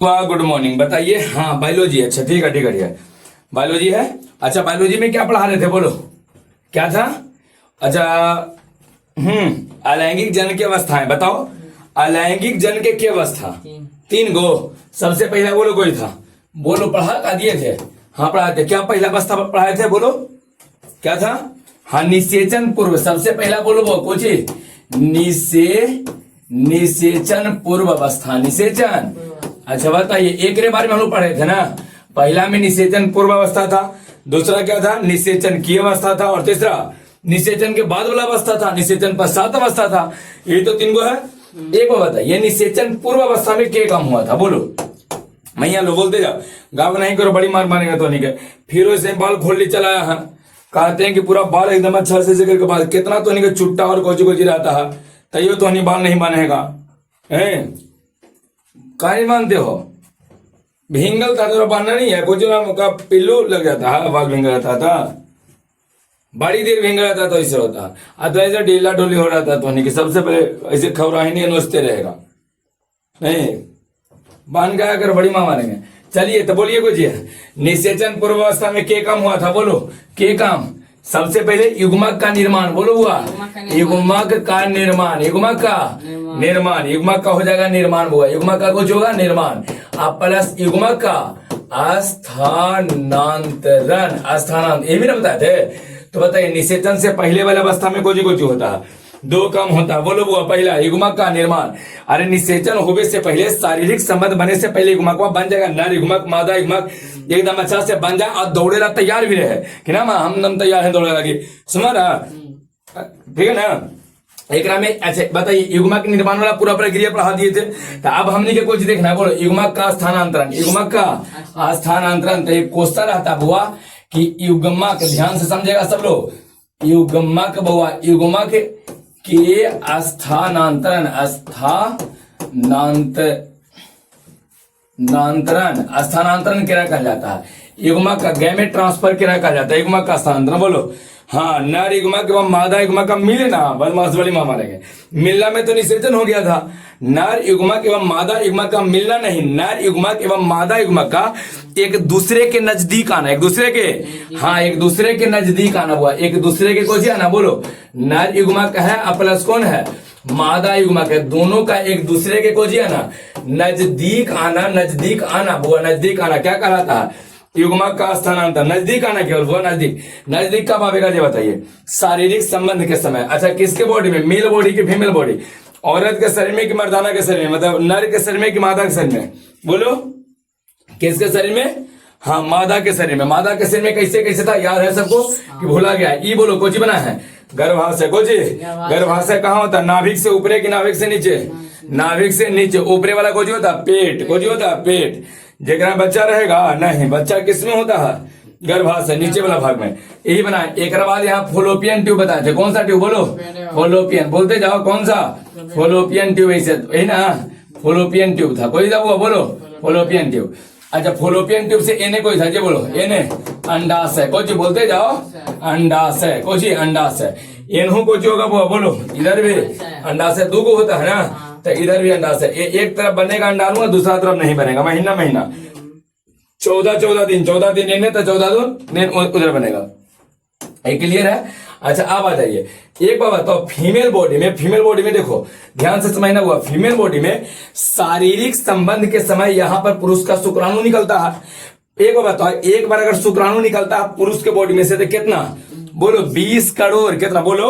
वाह, good morning. बताइए। हाँ, बायोलॉजी। अच्छा, ठीक है, ठीक है, ठीक है। बायोलॉजी है। अच्छा, बायोलॉजी में क्या पढ़ा रहे थे, बोलो क्या था? अच्छा। अलैंगिक जन की अवस्थाएं बताओ। अलैंगिक जन के अवस्था तीन गो। सबसे पहला बोलो कोई था, बोलो पढ़ा दिए थे। हाँ, पढ़ाए थे। क्या पहला अवस्था पढ़ाए थे, बोलो क्या था? हाँ, निषेचन पूर्व। सबसे पहला बोलो वो कुछ निषेचन पूर्व अवस्था। निषेचन। अच्छा, बताइए। एक के बारे में हम लोग पढ़े थे ना। पहला में निषेचन पूर्व अवस्था था, दूसरा क्या था? निषेचन की अवस्था था, और तीसरा निषेचन के बाद वाला अवस्था था, निषेचन पश्चात अवस्था था। ये तो तीन गो है। एक बार बताइए, निषेचन पूर्व अवस्था में क्या काम हुआ था, बोलो। मैया लो, बोलते जाओ। गाँव नहीं करो, बड़ी मार मारेगा तो नहीं के। फिर वैसे बाल खोल चलाया है। कहते हैं कि पूरा बाल एकदम अच्छा से जगह के बाद कितना तो नहीं चुट्टा और कोची कोची रहता है, तैयो तो नहीं बाल नहीं बनेगा है। कहा नहीं मानते हो? भिंगल था तो बांधना नहीं है, कुछ नाम का पिल्लू लग जाता है, बाल भिंगल रहता था, बड़ी देर भिंगल रहता तो ऐसे होता है। तो ऐसा ढीला ढोली हो रहा था तो नहीं कि सबसे पहले ऐसे खबराही नहीं नोचते रहेगा, नहीं बांध गया कर बड़ी माँ मारेंगे। चलिए तो बोलिए कुछ। निषेचन पूर्व अवस्था में क्या काम हुआ था, बोलो क्या काम? सबसे पहले युग्मक का निर्माण, बोलो हुआ। युग्मक का निर्माण। युग्मक का निर्माण। युग्मक का हो जाएगा निर्माण हुआ। युग्मक का कुछ होगा निर्माण। अब प्लस युग्मक का स्थानांतरण। ये भी ना बताए थे। तो बताइए, निषेचन से पहले वाले अवस्था में कुछ होता है, दो काम होता है, बोलो वो। पहला युग्मक का निर्माण। अरे निषेचन होने से पहले, शारीरिक संबंध बने से पहले युग्मक बन जाएगा। नर युग्मक, मादा युग्मक एकदम अच्छा से बन जाए और दौड़ेला तैयार भी रहे कि ना, हम तैयार हैं दौड़े लगे, सुना ना? ठीक है ना? एक में अच्छा बताइए, युग्मक निर्माण वाला पूरा प्रक्रिया पढ़ा दिए थे। तो अब हमने के कुछ देखना, बोलो युग्मक का स्थानांतरण। युग्मक का स्थानांतरण। तो एक क्वेश्चन रहता बुआ कि युग्मक, ध्यान से समझेगा सब लोग, युग्मक बुआ, युग्मक के स्थानांतरण क्या कहा जाता है? युग्मक का गैमेट ट्रांसफर क्या कहा जाता है? युग्मक का स्थानांतरण, बोलो। हाँ, नर युग्मक एवं मादा युग्मक का मिलना, बदमाश वाली माँ मारेंगे। मिलना में तो निषेचन हो गया था। नर युग्मक एवं मादा युग्मक का मिलना नहीं, नर युग्मक एवं मादा युग्मक का एक दूसरे के नजदीक आना। एक दूसरे के, हाँ, एक दूसरे के नजदीक आना हुआ। एक दूसरे के को आना, बोलो। नर युग्मक है और प्लस कौन है? मादा युग्मक है। दोनों का एक दूसरे के को आना, नजदीक आना। नजदीक आना बुआ, नजदीक आना क्या कहलाता है? युग्मक का स्थानांतर। नजदीक आना केवल वो, नजदीक कब आवेगा ये बताइए? शारीरिक संबंध के समय। अच्छा, किसके बॉडी में? मेल बॉडी की फीमेल बॉडी? औरत के शरीर में कि मर्दाना के शरीर में? मतलब नर के शरीर में कि मादा के शरीर में? बोलो किसके शरीर में? हाँ, मादा के शरीर में। मादा के शरीर में कैसे था, याद है सबको कि भूला गया? ई बोलो, कोची बना है? गर्भाशय। कोची गर्भाशय कहाँ होता? नाभिक से ऊपरे कि नाभिक से नीचे? नाभिक से नीचे। ऊपरे वाला कोची होता? पेट। कोची होता? पेट। जेकरा बच्चा रहेगा नहीं, बच्चा किसमें होता है? गर्भाशय, नीचे वाला भाग में। यही बना। एक बाद यहाँ फोलोपियन ट्यूब बताए थे। कौन सा ट्यूब, बोलो? फोलोपियन। बोलते जाओ, कौन सा? Fallopian tube. ऐसे यही ना, फोलोपियन ट्यूब था। कोई था वो, बोलो फोलोपियन ट्यूब। अच्छा, फोलोपियन ट्यूब से एने कोई था जी, बोलो एने? अंडाशय। कुछ बोलते जाओ, अंडाशय। कुछ अंडाशय। एनहू कुछ होगा वो, बोलो। इधर भी अंडाशय दो को होता है ना, तो इधर भी अंडाशय। एक तरफ बनेगा अंडाणु, दूसरा तरफ नहीं बनेगा। महीना 14 दिन एने, तो 14 दिन उधर बनेगा। क्लियर है? अच्छा, अब आ जाइए। एक बार बताओ, फीमेल बॉडी में देखो, ध्यान से समझना हुआ। फीमेल बॉडी में शारीरिक संबंध के समय यहाँ पर पुरुष का शुक्राणु निकलता है। एक बार बताओ, एक बार अगर शुक्राणु निकलता है पुरुष के बॉडी में से, तो कितना? बोलो 20 करोड़। कितना बोलो?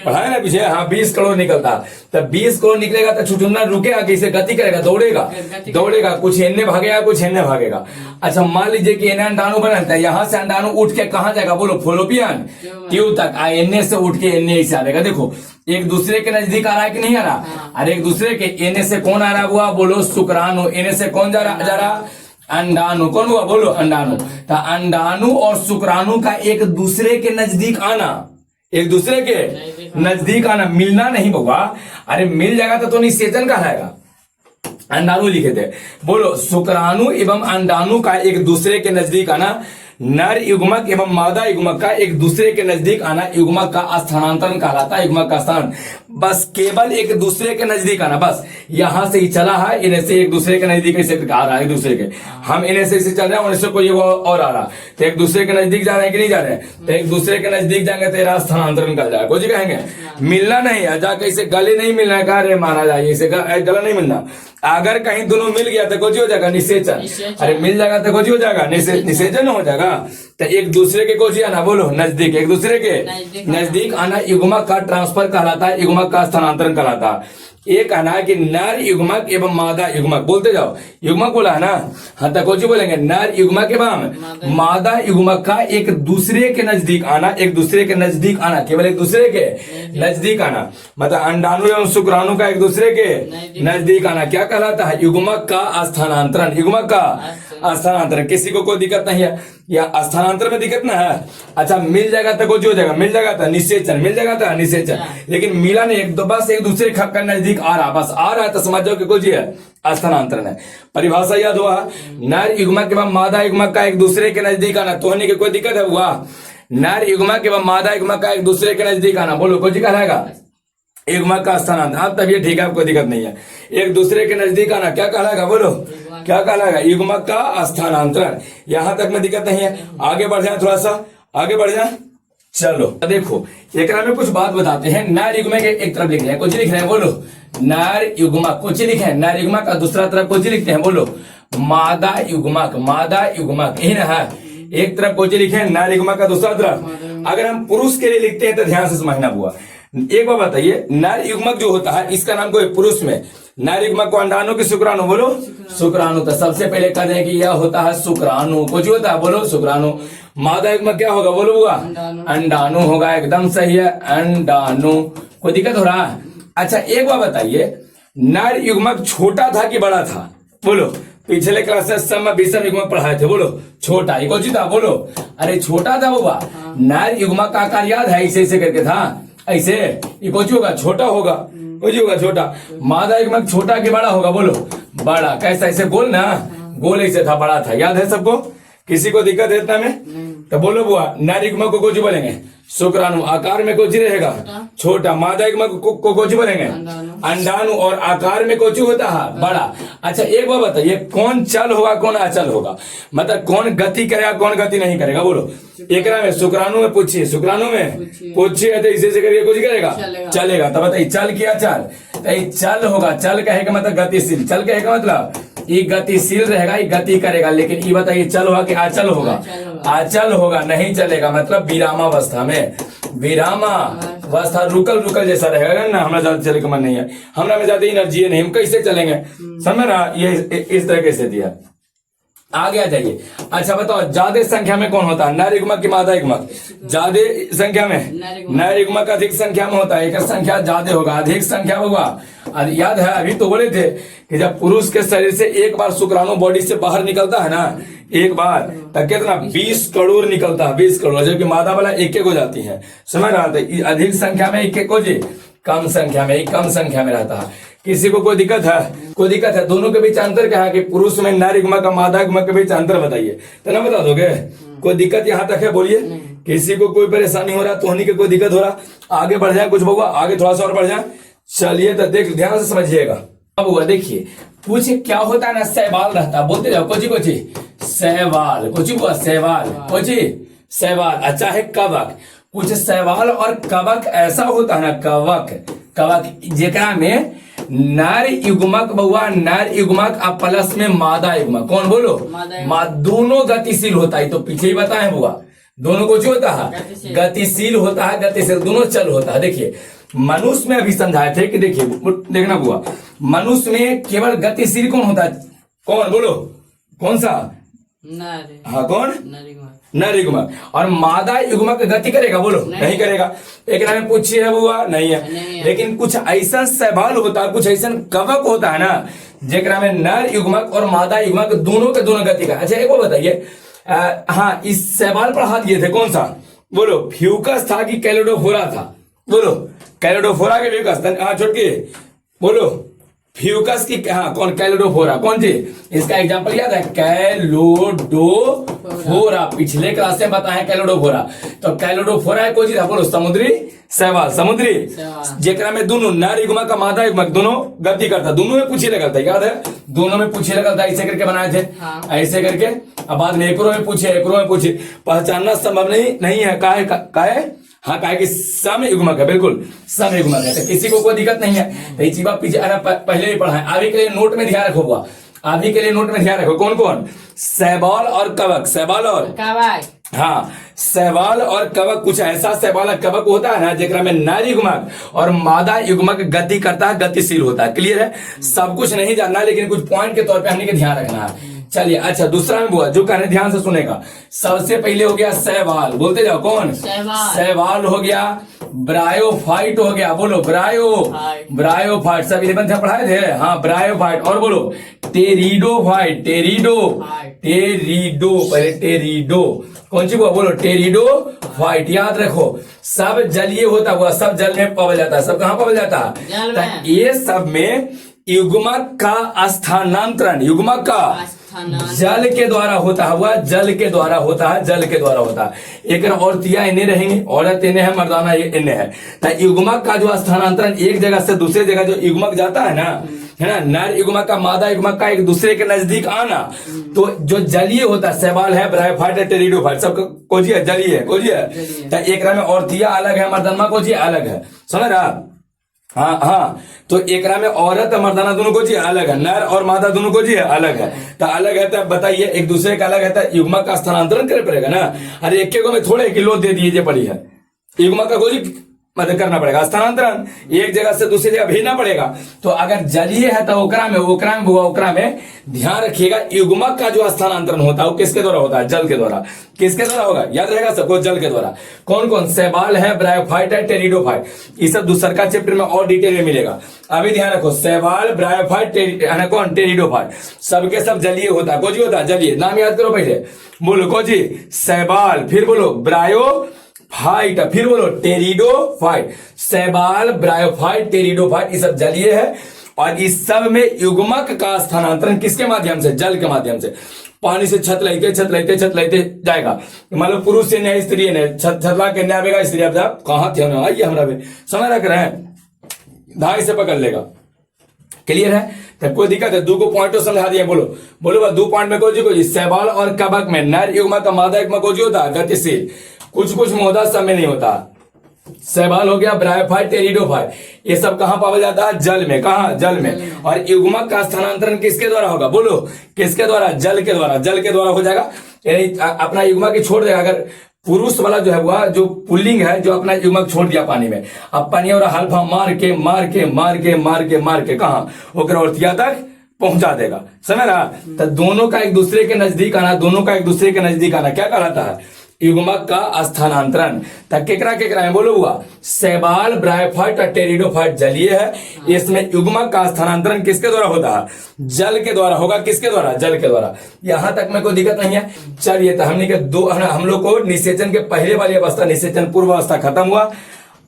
पढ़ाए ना पीछे? हाँ, 20 करोड़ निकलता। तो 20 करोड़ निकलेगा तो छुटुन्ना रुकेगा कैसे? गति करेगा, दौड़ेगा। कुछ एने भागेगा, कुछ एने भागेगा। अच्छा, मान लीजिए कि एने अंडाणु बनता है, यहाँ से अंडाणु उठ के कहाँ जाएगा, बोलो? फोलोपियन ट्यूब तक। एने से उठ के एने से आएगा। देखो, एक दूसरे के नजदीक आ रहा है कि नहीं आ रहा? अरे एक दूसरे के, एने से कौन आ रहा हुआ, बोलो? शुक्राणु। एने से कौन जा रहा? अंडाणु। कौन हुआ, बोलो? अंडाणु। तो अंडाणु और शुक्राणु का एक दूसरे के नजदीक आना, एक दूसरे के नजदीक आना, मिलना नहीं होगा। अरे मिल जाएगा तो निषेचन कहलाएगा। अंडाणु लिखे थे, बोलो। शुक्राणु एवं अंडाणु का एक दूसरे के नजदीक आना, नर युग्मक एवं मादा युग्मक का एक दूसरे के नजदीक आना युग्मक का स्थानांतरण कहलाता है। युग्मक का स्थान बस केवल एक दूसरे के नजदीक आना, बस यहां से ही चला है, इन्हें से एक दूसरे के नजदीक ऐसे आ रहा है, एक दूसरे के हम इन्हें से चल रहे हैं और इससे कोई और आ रहा, तो एक दूसरे के नजदीक जा रहे हैं कि नहीं जा रहे हैं, तो एक दूसरे के नजदीक जाएंगे तो तेरा स्थानांतरण निकल जाएगा। कुछ कहेंगे मिलना नहीं है, जाके इसे गले नहीं मिलना है, कहा रे महाराजा इसे गला नहीं मिलना। अगर कहीं दोनों मिल गया तो कुछ हो जाएगा निषेचन, अरे मिल जाएगा तो कुछ हो जाएगा निषेचन हो जाएगा। तो एक दूसरे के कुछ आना, बोलो नजदीक, एक दूसरे के नजदीक आना युग्मक का ट्रांसफर कहलाता है, युग्मक का स्थानांतरण कहलाता है। एक कहना है कि नर युग्मक एवं मादा युग्मक, बोलते जाओ, युग्मक बोला है ना, हाँ तो कुछ बोलेंगे नर युग्मक एवं मादा युग्मक का एक दूसरे के नजदीक आना, एक दूसरे के नजदीक आना, केवल एक दूसरे के नजदीक आना, मतलब अंडाणु एवं शुक्राणु का एक दूसरे के नजदीक आना क्या कहलाता है, युग्मक का स्थानांतरण, युग्मक का स्थानांतरण। किसी को कोई दिक्कत नहीं है, या स्थानांतरण में दिक्कत ना है, अच्छा मिल जाएगा तो कुछ हो जाएगा, मिल जाएगा तो निषेचन, मिल जाएगा तो निषेचन, लेकिन मिला नहीं, एक दो बस एक दूसरे का नजदीक आ रहा, बस आ रहा है तो समझ जाओ कि कुछ है स्थानांतरण है। परिभाषा याद हुआ, नर युग्मक एवं मादा युग्मक का एक दूसरे के नजदीक आना, तो होने की कोई दिक्कत है हुआ, नर युग्मक एवं मादा युग्मक का एक दूसरे के नजदीक आना, बोलो कुछ कहलाएगा युग्मक का स्थानांतरण। अब तब ये ठीक है, कोई दिक्कत नहीं है, एक दूसरे के नजदीक आना क्या कहलाएगा, बोलो क्या कहलाएगा, युग्मक का स्थानांतरण। यहां तक में दिक्कत नहीं है, आगे बढ़ जाए, थोड़ा सा आगे बढ़ जाए, चलो देखो एक में कुछ बात बताते हैं। नर युग्मक एक तरफ लिख रहे हैं, कुछ लिख रहे हैं, बोलो नर युग्मक, कुछ लिखे हैं नर युग्मक का, दूसरा तरफ कुछ लिखते हैं, बोलो मादा युग्मक, मादा युग्मक, यही ना है, एक तरफ कुछ लिखे हैं नर युग्मक का, दूसरा तरफ अगर हम पुरुष के लिए लिखते हैं तो ध्यान से समझना हुआ। एक बात बताइए, नर युग्मक जो होता है इसका नाम कोई पुरुष में, नर युग्मक को अंडाणु की शुक्राणु, बोलो शुक्राणु, तो सबसे पहले कह दें कि यह होता है शुक्राणु, कुछ होता है, बोलो शुक्राणु। मादा युग्मक क्या होगा, बोलो होगा अंडाणु होगा, एकदम सही है अंडाणु, कोई दिक्कत हो रहा है। अच्छा एक बात बताइए, नर युग्मक छोटा था कि बड़ा था, बोलो पिछले क्लास में सम विषम युग्मक पढ़ाए थे, बोलो छोटा, ये कौन था, बोलो अरे छोटा था बाबा, नर युग्मक का आकार याद है, ऐसे ऐसे करके था, ऐसे ये कुछ होगा छोटा होगा, कुछ होगा छोटा। मादा युग्मक छोटा कि बड़ा होगा, बोलो बड़ा, कैसा ऐसे गोल ना, गोल ऐसे था, बड़ा था, याद है सबको, किसी को दिक्कत है इतना में, तो बोलो बुआ नर युग्मक को कुछ बोलेंगे शुक्राणु, आकार में कुछ रहेगा छोटा, मादा युग्मक को कुछ बोलेंगे अंडाणु, और आकार में कुछ होता है बड़ा। अच्छा एक बात बताइए, कौन चल होगा कौन अचल होगा, मतलब कौन गति करेगा कौन गति नहीं करेगा, बोलो एक में शुक्राणु में पूछिए, शुक्राणु में पूछिए तो इसे करके कुछ करेगा चलेगा, तब बताइए चल क्या चल, तो चल होगा, चल कहेगा मतलब गतिशील, चल कहेगा मतलब ये गतिशील रहेगा, ये गति करेगा, लेकिन ये बताइए चल होगा कि अचल होगा, अचल होगा, नहीं चलेगा, मतलब विरामावस्था में, विरामावस्था रुकल रुकल जैसा रहेगा ना, हमारा ज्यादा चले का मन नहीं है, हमारा में ज्यादा एनर्जी है नहीं, हम कैसे चलेंगे, समझ ना, ये इस तरह की स्थिति है। आगे आ जाइए, अच्छा बताओ ज्यादा संख्या में कौन होता है, नर युग्मक की मादा युग्मक, ज्यादा संख्या में नर युग्मक अधिक संख्या में होता है, एक संख्या ज्यादा होगा, अधिक संख्या होगा, याद है अभी तो बोले थे कि जब पुरुष के शरीर से एक बार शुक्राणु बॉडी से बाहर निकलता है ना, एक बार तब कितना 20 करोड़ निकलता है, 20 करोड़, जबकि मादा वाला एक हो जाती है, समझ रहा था, अधिक संख्या में एक हो जी, कम संख्या में, कम संख्या में रहता है। किसी को कोई दिक्कत है, कोई दिक्कत है, दोनों के बीच अंतर क्या है कि पुरुष में नर युग्मक का मादा युग्मक के बीच अंतर बताइए, तो ना बता दोगे, कोई दिक्कत यहाँ तक है, बोलिए किसी को कोई परेशानी हो रहा, तो होने की कोई दिक्कत हो रहा, आगे बढ़ जाए कुछ बउआ, आगे थोड़ा सा और बढ़ जाए, चलिए तो देख ध्यान से समझिएगा। अब हुआ देखिए, पूछे क्या होता है ना, सहवाल रहता, बोलते जाओ कोची कोची सहवाल, कोची हुआ सहवाल, कोची सहवाल, अच्छा है कवक, कुछ सहवाल और कवक ऐसा होता है ना, कवक कवक जेकरा में नर युग्मक बउआ, नर युग्मक अब प्लस में मादा युग्मक, कौन बोलो दोनों गतिशील होता है, तो पीछे ही बताए बुआ, दोनों को जो होता है गतिशील होता है, गतिशील दोनों चल होता है। देखिए मनुष्य में अभी समझाए थे कि देखिए देखना बुआ, मनुष्य में केवल गतिशील कौन होता है, कौन बोलो कौन सा, हाँ कौन नर युग्मक, और मादा युग्मक गति करेगा, बोलो नहीं करेगा, एक में पूछिए है बुआ नहीं है, लेकिन कुछ ऐसा सहवाल होता है, कुछ ऐसा कवक होता है ना, जेकरा में नर युग्मक और मादा युग्मक दोनों के दोनों गति का। अच्छा एक बात बताइए, हाँ इस सवाल पर हाथ दिए थे, कौन सा बोलो, फ्यूकस था कि कैलोडोफोरा था, बोलो कैलोडोफोरा के फ्यूकस, हाँ छोटकी बोलो फ्यूकस की, हाँ कौन, कैलोडोफोरा, कौन सी, इसका एग्जांपल याद है, कैलोडोफोरा, पिछले क्लास में बताया कैलोडोफोरा। तो कैलोडोफोरा है कोई चीज, बोलो समुद्री शैवाल, समुद्री जेकरा में दोनों नर युग्मक का मादा युग्मक दोनों गति करता, दोनों में पूछे लगता है, याद है, दोनों में पूछे लगता, ऐसे करके बनाए थे, ऐसे करके। अब बाद में एकरो में पूछे, एकरो में पूछे, पहचानना संभव नहीं है, काहे हाँ, काहे कि सम युग्मक है, बिल्कुल सम युग्मक है, तो किसी को कोई दिक्कत नहीं है। तो ये चीज पीछे पहले ही पढ़ा है, अभी के लिए नोट में ध्यान रखो हुआ, अभी के लिए नोट में ध्यान रखो, कौन कौन, शैवाल और कवक, शैवाल और कवक, हाँ शैवाल और कवक, कुछ ऐसा शैवाल और कवक होता है ना जेकरा में नर युग्मक और मादा युग्मक गति करता है, गतिशील होता है। क्लियर है, सब कुछ नहीं जानना लेकिन कुछ पॉइंट के तौर पे हमने के ध्यान रखना है। चलिए अच्छा, दूसरा में बुआ जो कहने ध्यान से सुनेगा, सबसे पहले हो गया शैवाल, बोलते जाओ, कौन, शैवाल हो गया, ब्रायोफाइट हो गया, बोलो ब्रायोफाइट, सब 11th में पढ़ाए थे, हाँ ब्रायोफाइट, और बोलो टेरिडोफाइट, टेरिडो, पहले टेरिडो, कौन सी हुआ, बोलो टेरिडोफाइट, याद रखो सब जलीय होता हुआ, सब जल में पावल जाता है, सब कहाँ पावल जाता है, ये सब में युग्मक का स्थानांतरण, युग्मक का जल के द्वारा होता हुआ, जल के द्वारा होता है, जल के द्वारा होता है। एक औरतिया इन्हें रहेंगे, औरत इन्हें है, मर्दाना इन्हें है। तो युग्मक का जो स्थानांतरण एक जगह से दूसरे जगह जो युग्मक जाता है ना, है ना, नर युग्मक का मादा युग्मक का एक दूसरे के नजदीक आना, तो जो जलीय होता है, शैवाल है, ब्रायोफाइट है, टेरिडोफाइट, सब कोजी है, जलीय है, कोजी है। तो एक में औरतिया अलग है, मर्दाना कोजी अलग है, समझ रहा, हाँ, तो एकरा में औरत और मर्दाना दोनों को जी अलग है, नर और मादा दोनों को जी अलग है। तो अलग है, तो बताइए एक दूसरे का अलग है, तो युग्मक का स्थानांतरण करे पड़ेगा ना। अरे एक को में थोड़े किलो दे दिए पड़ी है, युग्मक का कोई मतलब करना पड़ेगा स्थानांतरण, एक जगह से दूसरी जगह भेजना पड़ेगा। तो अगर जलीय है तो ओकरा में ध्यान रखिएगा, युग्मक का जो स्थानांतरण होता है वो किसके द्वारा होता है, जल के द्वारा। किसके द्वारा होगा, याद रहेगा सबको, जल के द्वारा। कौन कौन, शैवाल है, ब्रायोफाइट है, टेरिडोफाइट, ये सब दूसरा का चैप्टर में और डिटेल में मिलेगा। अभी ध्यान रखो, शैवाल, ब्रायोफाइट, कौन, टेरिडोफाइट, सबके सब जलीय होता है, कोजी होता है जलीय। नाम याद करो पहले, बोलो कोजी शैवाल, फिर बोलो ब्रायोफाइट, फिर बोलो टेरिडोफाइट। शैवाल, ब्रायोफाइट, टेरिडोफाइट, ये सब जलीय है, और इस सब में युग्मक का स्थानांतरण किसके माध्यम से, जल के माध्यम से। पानी से छत लेते जाएगा, मतलब पुरुष से न्याय स्त्री ने छतला के न्याय आवेगा, स्त्री आप कहाँ थे, आइए हमरा भी समझ रख रहे हैं, धाई से पकड़ लेगा। क्लियर है, तो कोई दिक्कत है, 2 पॉइंटों समझा दिए, बोलो 2 पॉइंट में कोई शैवाल और कवक में नर युग्मक का मादा युग्मक कोई होता है गतिशील, कुछ मोहदा सब में नहीं होता। शैवाल हो गया, ब्रायोफाइट, टेरिडोफाइट, ये सब कहाँ पाया जाता है, जल में, कहाँ, जल में। और युग्मक का स्थानांतरण किसके द्वारा होगा, बोलो किसके द्वारा, जल के द्वारा, जल के द्वारा हो जाएगा। यानी अपना युग्मक ही छोड़ देगा, अगर पुरुष वाला जो है वह जो पुल्लिंग है, जो अपना युग्मक छोड़ दिया पानी में, अब पानी और हल्फा मार के कहाँ, होकर औरतिया तक पहुंचा देगा, समझ रहा। तो दोनों का एक दूसरे के नजदीक आना, क्या कहलाता है, युग्मक का स्थानांतरण। तक केकरा में बोलो हुआ, शैवाल, ब्रायोफाइट और टेरिडोफाइट जलीय है, इसमें युग्मक का स्थानांतरण किसके द्वारा होता है, जल के द्वारा होगा। किसके द्वारा, जल के द्वारा। यहां तक में कोई दिक्कत नहीं है। चलिए, तो हमने के हम लोग को निषेचन के पहले वाली अवस्था, निषेचन पूर्व अवस्था खत्म हुआ।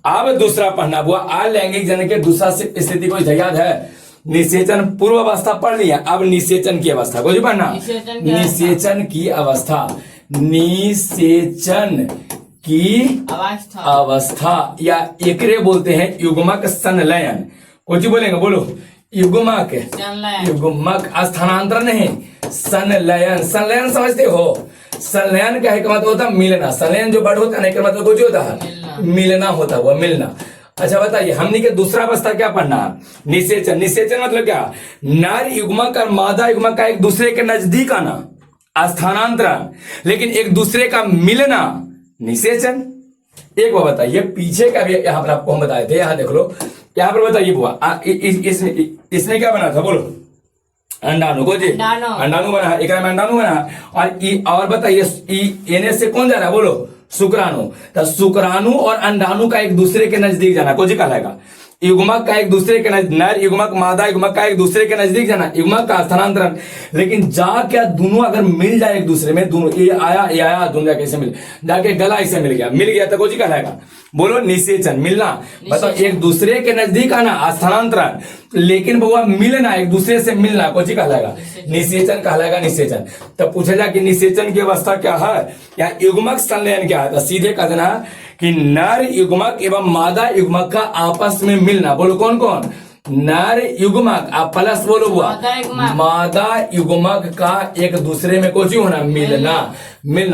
अब दूसरा पढ़ना हुआ, अलैंगिक जनन के दूसरा स्थिति को याद है, निषेचन पूर्व अवस्था पढ़ लिया, अब निषेचन की अवस्था को पढ़ना, निषेचन की अवस्था, निषेचन की अवस्था या एकरे बोलते हैं युग्मक संलयन। कुछ बोलेंगे, बोलो युग्मक स्थानांतरण नहीं, संलयन। संलयन समझते हो, संलयन का मतलब होता है मिलना। संलयन जो वर्ड होता है ना, मतलब कुछ होता है मिलना, होता हुआ मिलना। अच्छा बताइए, हमने के दूसरा अवस्था क्या पढ़ना है, निषेचन। निषेचन मतलब क्या, नर युग्मक और मादा युग्मक का एक दूसरे के नजदीक आना, स्थानांतरण, लेकिन एक दूसरे का मिलना, निषेचन। एक बार बताइए, पीछे का भी यहां पर आपको हम बताए थे, यहां देख लो, यहां पर बताइए बुआ, इसने क्या बना था, बोलो अंडाणु को जी, अंडाणु बना है, एक में अंडाणु बना है। और बताइए इन्हें से कौन जा रहा है, बोलो शुक्राणु। तो शुक्राणु और अंडाणु का एक दूसरे के नजदीक जाना को जी कहलाएगा। युग्मक का एक दूसरे के नजदीक, नर युग्मक मादा युग्मक का एक दूसरे के नजदीक जाना, युग्मक का स्थानांतरण। लेकिन जा क्या दोनों अगर मिल जाए एक दूसरे में, दोनों ये आया दोनों जाके ऐसे मिल, जाके गला ऐसे मिल गया तो कोजी कहलाएगा, बोलो निषेचन, मिलना। बताओ एक दूसरे के नजदीक आना स्थानांतरण, लेकिन बउआ मिलना, एक दूसरे से मिलना, कोची कहलाएगा, निषेचन कहलाएगा, निषेचन। तब पूछा जाए कि निषेचन की अवस्था क्या है या युग्मक संलयन क्या है, तो सीधे कह देना कि नर युग्मक एवं मादा युग्मक का आपस में मिलना। बोलो कौन कौन, नर युग्मक, आप प्लस बोलो हुआ, मादा युग्मक का एक दूसरे में कोची होना, मिलना,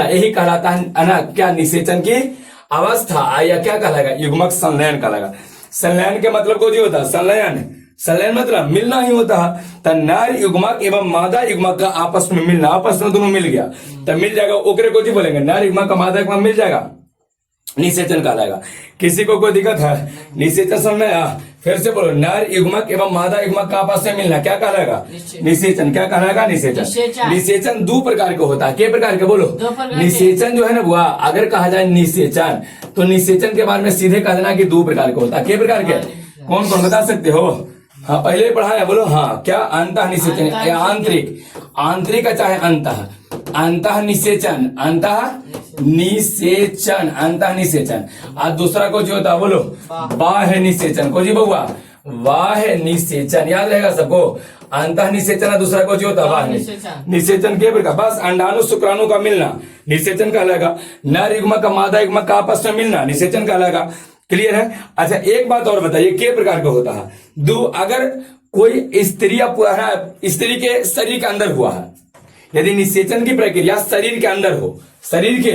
यही कहलाता है ना क्या, निषेचन की अवस्था, या क्या कहलाएगा, युग्मक संलयन कहलाएगा। संलयन के मतलब कोची होता है, संलयन मतलब मिलना ही होता है। तो नर युग्मक एवं मादा युग्मक का आपस में मिलना, आपस में दोनों मिल गया तो मिल जाएगा, ओकरे कोची बोलेंगे, नर युग्मक का मादा युग्मक मिल जाएगा, निषेचन कहलाएगा। किसी को कोई दिक्कत है निषेचन समझ, फिर से बोलो, नर युग्मक एवं मादा युग्मक का आपस में मिलना क्या कहलाएगा, निषेचन। क्या कहलाएगा, निषेचन। निषेचन दो प्रकार के होता है, के प्रकार के बोलो, निषेचन जो है ना बुआ, अगर कहा जाए निषेचन तो निषेचन के बारे में सीधे कह देना कि दो प्रकार के होता है। के प्रकार के, कौन कौन बता सकते हो, हाँ पहले पढ़ाया, बोलो हाँ, क्या, अंतः निषेचन या आंतरिक चाहे अंतः निषेचन, अंतः निषेचन। और दूसरा को जो होता है बोलो बाह्य निषेचन, को जी बउआ, बाह्य निषेचन, याद रहेगा सबको, अंतः निषेचन, दूसरा को जो होता है बाह्य निषेचन। के प्रकार, बस अंडाणु शुक्राणु का मिलना निषेचन कहलाएगा, नर युग्मक का मादा युग्मक का आपस में मिलना निषेचन कहलाएगा। क्लियर है। अच्छा एक बात और बताइए, के प्रकार का होता है, दो, अगर कोई स्त्री या स्त्री के शरीर के अंदर हुआ है, यदि निषेचन की प्रक्रिया शरीर के अंदर हो, शरीर के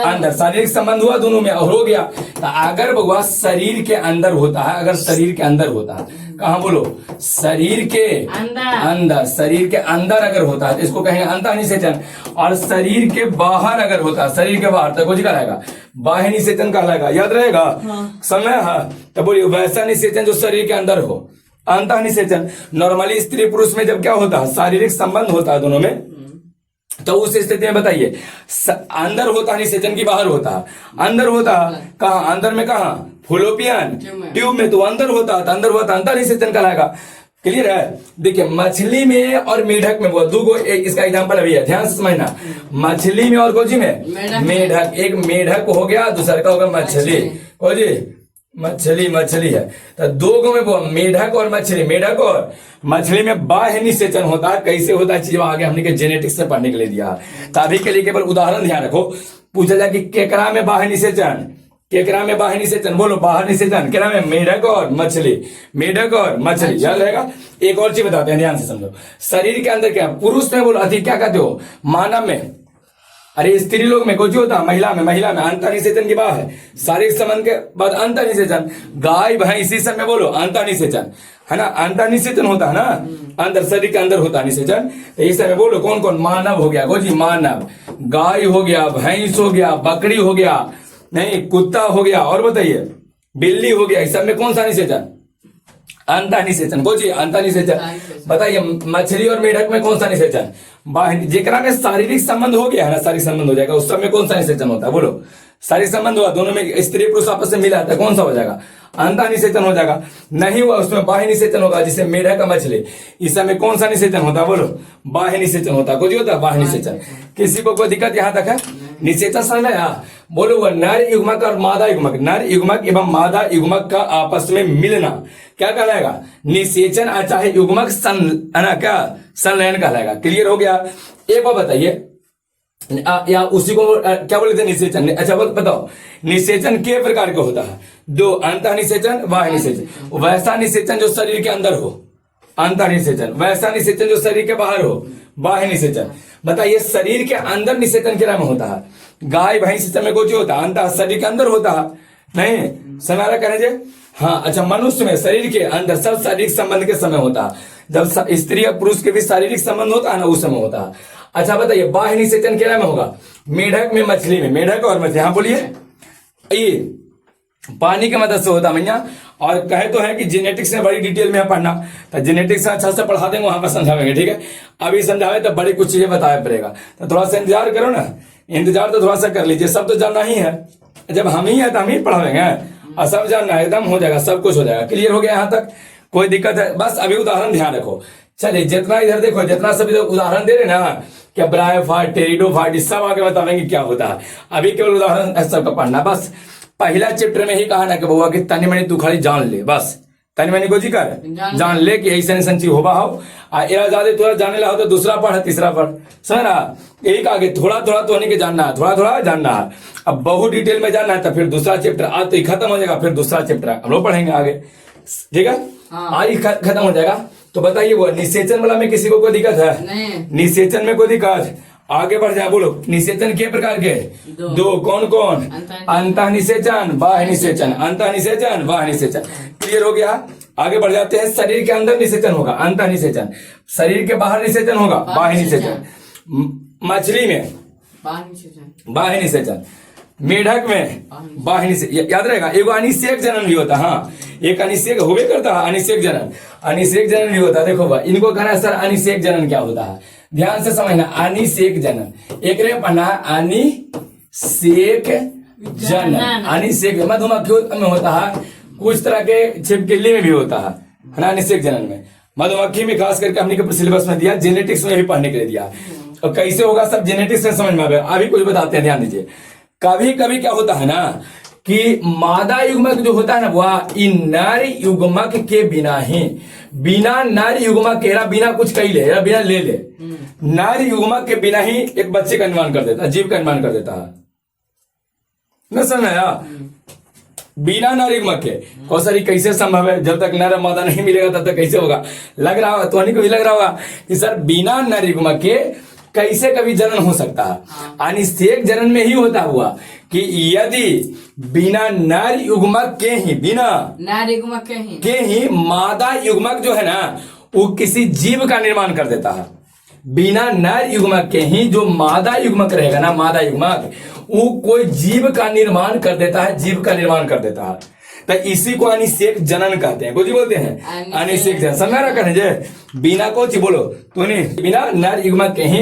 अंदर शारीरिक संबंध हुआ दोनों में और हो गया, तो अगर भगवान शरीर के अंदर होता है, अगर शरीर के अंदर होता है, कहा बोलो, शरीर के अंदर, शरीर के अंदर अगर होता है तो इसको कहेंगे अंतः निषेचन। और शरीर के बाहर अगर होता है, शरीर के बाहर, तो कुछ कहलाएगा, बाह्य निषेचन कहलाएगा। याद रहेगा, समय है तो बोलिए, वैसा निषेचन जो शरीर के अंदर हो, अंतः निषेचन। नॉर्मली स्त्री पुरुष में जब क्या होता है, शारीरिक संबंध होता है दोनों में, तो उस स्थिति में बताइए, अंदर होता है निषेचन की बाहर होता है, अंदर होता है कहा, अंदर में कहा, फुलोपियन ट्यूब में, तो अंदर होता है, अंदर होता है, अंतर निषेचन कहलाएगा। क्लियर है। देखिए मछली में और मेढक में, वो दो को, इसका एग्जांपल अभी है, ध्यान से समझना, मछली में और कोजी में, मेढक, एक मेढक हो गया, दूसरा का होगा मछली, कोजी मछली है, तो दो गो में वो मेढक और मछली, मेढक और मछली में बाह्य निषेचन होता है। कैसे होता है चीज आगे हमने के जेनेटिक्स से पढ़ने के लिए दिया है, तो अभी के लिए केवल उदाहरण ध्यान रखो। पूछा जाए कि केकरा में बाह्य निषेचन, केकरा में बाह्य निषेचन, बोलो बाहर निषेचन, केकरा में मेढक और मछली, मेढक और मछली, याद रहेगा। एक और चीज बताते हैं, ध्यान से समझो, शरीर के अंदर क्या, पुरुष में बोलो अधिक क्या कहते हो, मानव में, अरे स्त्री लोग में कुछ होता है, महिला में अंतर निषेचन की बात है, शारीरिक संबंध के बाद अंतर निषेचन, गाय भैंस इसी सब में बोलो अंतर निषेचन, है ना, अंतर निषेचन होता है ना, अंदर शरीर के अंदर होता है निषेचन। तो इस समय बोलो कौन कौन, मानव हो गया, गोजी मानव, गाय हो गया, भैंस हो गया, बकरी हो गया, नहीं कुत्ता हो गया, और बताइए बिल्ली हो गया, इस सब में कौन सा निषेचन, अंतर निषेचन, बोझिए अंतर निषेचन। बताइए मछली और मेढक में कौन सा निषेचन, जेकरा में शारीरिक संबंध हो गया है ना, शारीरिक संबंध हो जाएगा, उस सब में कौन सा निषेचन होता है, बोलो शारीरिक संबंध हुआ, दोनों में स्त्री पुरुष आपस में मिला था, कौन सा हो जाएगा, अंतर निषेचन हो जाएगा। नहीं हुआ उसमें बाह्य निषेचन होगा, जिसे मेढक का मछली, इस समय कौन सा निषेचन होता है, बोलो बाह्य निषेचन होता है, कुछ होता है बाह्य निषेचन। किसी को कोई दिक्कत यहाँ तक है, निषेचन समझ में, बोलो वह नर युग्मक और मादा युग्मक, नर युग्मक एवं मादा युग्मक का आपस में मिलना क्या कहलाएगा, निषेचन, चाहे युग्मक क्या संलयन कहलाएगा। क्लियर हो गया। एक बार बताइए, या उसी को क्या बोलते हैं, निषेचन। अच्छा बताओ, निषेचन के प्रकार का होता है, दो, अंतः निषेचन, बाह्य निषेचन। वैसा निषेचन जो शरीर के अंदर हो, अंतः निषेचन, वैसा निषेचन जो शरीर के बाहर हो, बाह्य निषेचन। बताइए शरीर के अंदर निषेचन क्या में होता है, गाय भैंस समय को जो होता है अंतः शरीर के अंदर होता है, नहीं समारा करेंगे, हाँ। अच्छा मनुष्य में शरीर के अंदर सब शारीरिक संबंध के समय होता है, जब स्त्री और पुरुष के भी शारीरिक संबंध होता है ना, उस समय होता है। अच्छा बताइए बाह्य निषेचन क्या में होगा, मेढक में, मछली में, मेढक और मछली, हाँ बोलिए, ये पानी की मदद से होता है भैया। और कहे तो है कि जेनेटिक्स में बड़ी डिटेल में है पढ़ना, तो जेनेटिक्स अच्छा से पढ़ा देंगे, वहां पर समझाएंगे, ठीक है। अभी समझावे तो बड़ी कुछ चीजें बताया पड़ेगा, तो थोड़ा सा इंतजार करो ना, इंतजार तो थोड़ा सा कर लीजिए, सब तो जानना ही है, जब हम ही है तो हम ही पढ़ाएंगे, और सब जानना है, एकदम हो जाएगा, सब कुछ हो जाएगा। क्लियर हो गया यहाँ तक? कोई दिक्कत है? बस अभी उदाहरण ध्यान रखो। चलिए जितना इधर देखो, जितना सभी उदाहरण दे रहे ना, क्या ब्रायोफाइट, टेरिडोफाइट, सब आगे बताएंगे क्या होता है। अभी केवल उदाहरण सबका पढ़ना। बस पहला चैप्टर में ही कहा ना कि बउआ कि तनी मनी तू खाली जान ले, बस तनी मनी को जी कर जान ले कि ऐसा ऐसा चीज होबा हो, या ज्यादा थोड़ा जाने ला हो तो दूसरा पढ़, तीसरा पढ़, समझ ना? एक आगे थोड़ा थोड़ा तो नहीं के जानना है, थोड़ा थोड़ा जानना है। अब बहुत डिटेल में जानना है तो फिर दूसरा चैप्टर आज तो खत्म हो जाएगा, फिर दूसरा चैप्टर हम लोग पढ़ेंगे आगे, ठीक है? आज खत्म हो जाएगा। तो बताइए वो निषेचन वाला में किसी को कोई दिक्कत है? निषेचन में कोई दिक्कत? आगे बढ़ जाए, बोलो। निषेचन के प्रकार के? दो। कौन कौन? अंतः निषेचन, बाह्य निषेचन। अंतः निषेचन, बाह्य निषेचन। क्लियर हो गया? आगे बढ़ जाते हैं। शरीर के अंदर निषेचन होगा अंतः निषेचन, शरीर के बाहर निषेचन होगा बाह्य निषेचन। मछली में बाह्य निषेचन, मेढक में बाह्य निषेचन। याद रहेगा। एगो अनिषेक जनन भी होता है। हाँ, एक अनिषेक होवे करता है, अनिषेक जनन। अनिषेक जनन भी होता है। देखो भाई, इनको कहना है सर अनिषेक जनन क्या होता है, ध्यान से समझना। अनिषेक जनन एक रे पढ़ना है, अनिषेक जनन। अनिषेक मधुमक्खी में होता है, कुछ तरह के छिपकली में भी होता है ना, अनिषेक जनन में। मधुमक्खी में खास करके हमने के सिलेबस में दिया, जेनेटिक्स में भी पढ़ने के लिए दिया। और कैसे होगा सब जेनेटिक्स में समझ में आएगा। अभी कुछ बताते हैं, ध्यान दीजिए। कभी कभी क्या होता है ना कि मादा युग्मक जो होता है ना, वह इन नर युग्मक के बिना ही, बिना नर युग्मक के, बिना कुछ कही ले या बिना ले ले, नर युग्मक के बिना ही एक बच्चे का निर्माण कर देता है, जीव का निर्माण कर देता है। न समझ आया? बिना नर युग्मक के। कौशल कैसे संभव है? जब तक नर मादा नहीं मिलेगा तब तक कैसे होगा? लग रहा होगा, तो को भी लग रहा होगा कि सर बिना नर युग्मक के कैसे कभी जनन हो सकता है? अनिषेक जनन में ही होता हुआ कि यदि बिना नर युग्मक के ही, बिना नर युग्मक के ही मादा युग्मक जो है ना, वो किसी जीव का निर्माण कर देता है। बिना नर युग्मक के ही जो मादा युग्मक रहेगा ना, मादा युग्मक, वो कोई जीव का निर्माण कर देता है, जीव का निर्माण कर देता है। तो इसी को अनिषेक जनन कहते हैं। कुछ बोलते हैं अनिषेक जनन। समझ रहा है? बिना को ची बोलो तो नहीं, बिना नर युग्मक के ही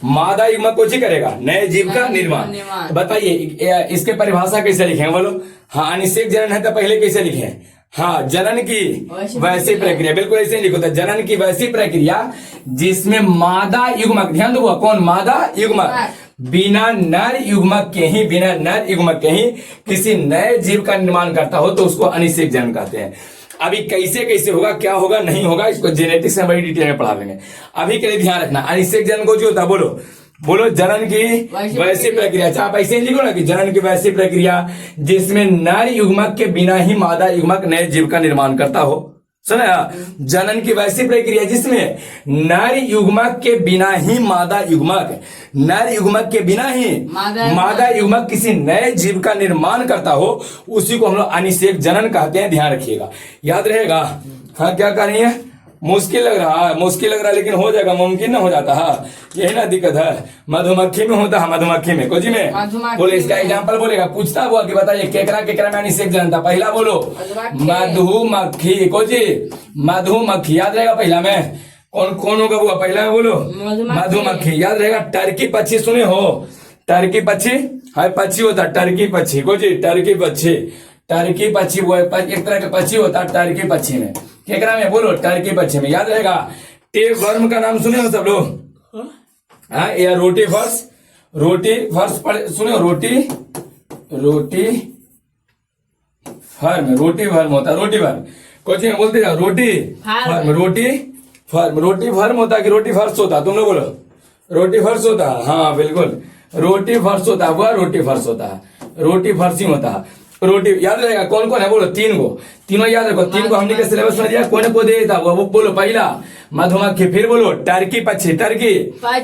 मादा युग्मक को ची करेगा, नए जीव का निर्माण। बताइए इसके परिभाषा कैसे लिखे बोलो? हाँ, अनिषेक जनन है तो पहले कैसे लिखे? हाँ, जनन की वैसी प्रक्रिया, बिल्कुल ऐसे लिखो था। जनन की वैसी प्रक्रिया जिसमें मादा युग्मक, ध्यान दो कौन? मादा युग्मक बिना नर युग्मक के ही, बिना नर युग्मक के ही किसी नए जीव का निर्माण करता हो तो उसको अनिषेक जनन कहते हैं। अभी कैसे कैसे होगा, क्या होगा, नहीं होगा, इसको जेनेटिक्स में बड़ी डिटेल में पढ़ा लेंगे। अभी के लिए ध्यान रखना, अनिषेक जनन को जो होता है, बोलो बोलो, जनन की वैसी प्रक्रिया। आप ऐसे ही लिखो ना कि जनन की वैसी प्रक्रिया जिसमें नर युग्मक के बिना ही मादा युग्मक नए जीव का निर्माण करता हो। सुना? जनन की वैसी प्रक्रिया जिसमें नर युग्मक के बिना ही मादा युग्मक, नर युग्मक के बिना ही मादा युग्मक किसी नए जीव का निर्माण करता हो, उसी को हम लोग अनिषेक जनन कहते हैं। ध्यान रखिएगा, याद रहेगा। हाँ, क्या कर रही है? मुश्किल लग रहा है, मुश्किल लग रहा है, लेकिन हो जाएगा, मुमकिन ना हो जाता है। यही ना दिक्कत है। मधुमक्खी में होता है, मधुमक्खी में, कोजी में बोले। इसका एग्जांपल बोलेगा, पूछता हुआ कि बताइए केकरा केकरा में अनिषेक जनन था? पहला बोलो मधुमक्खी, कोजी मधुमक्खी, याद रहेगा। पहला में कौन कौन होगा वो? पहला में बोलो मधुमक्खी, याद रहेगा। टर्की पक्षी सुने हो? टर्की पक्षी, हाँ पक्षी होता है टर्की पक्षी, कोजी टर्की पक्षी। टर्की पक्षी वो एक तरह का पक्षी होता है टर्की पक्षी में। केकरा में? बोलो टर्की पक्षी में, याद रहेगा। टेप वर्म का नाम सुने हो सब लोग? हाँ, या रोटी फर्श, रोटी फर्श सुने हो? रोटी फर्म, रोटी फर्म होता है, रोटी फर्म। कुछ में बोलते जाओ, रोटी फर्म, रोटी फर्म। रोटी फर्म होता है कि रोटी फर्श होता है? तुम लोग बोलो रोटी फर्श होता है। हाँ बिल्कुल, रोटी फर्श होता है, वह रोटी फर्श होता है, रोटी फर्श ही होता है। रोटी याद रहेगा। कौन कौन है? बोलो तीन गो, तीनों याद रखो। तीन को हमने के सिलेबस में दिया, कोने को दे देता वो बोलो। पहला मधुमक्खी, फिर बोलो टर्की पक्षी, टर्की,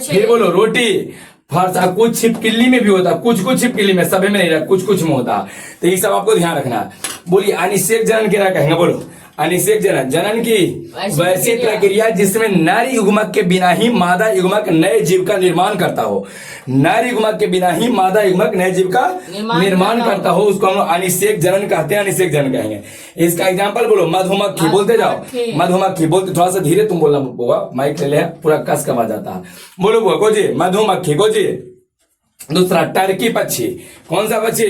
फिर बोलो रोटी फर्श। कुछ छिपकली में भी होता, कुछ कुछ छिपकली में, सभी में नहीं रहता, कुछ कुछ में होता। तो ये सब आपको ध्यान रखना। बोलिए अनिषेक जनन क्या कहेंगे? बोलो अनिषेक जनन। जनन की वैसी प्रक्रिया जिसमें नर युग्मक के बिना ही मादा युग्मक नए जीव का निर्माण करता हो। नर युग्मक के बिना ही मादा युग्मक नए जीव का निर्माण करता हो, उसको हम लोग अनिषेक जनन कहते हैं, अनिषेक जनन कहेंगे। इसका एग्जांपल बोलो मधुमक्खी, बोलते जाओ मधुमक्खी, बोलते थोड़ा सा धीरे तुम बोलना होगा, माइक ले ले, पूरा कस का आवाज आता है। बोलो को जी मधुमक्खी, को जी दूसरा टर्की पक्षी, कौन सा पक्षी?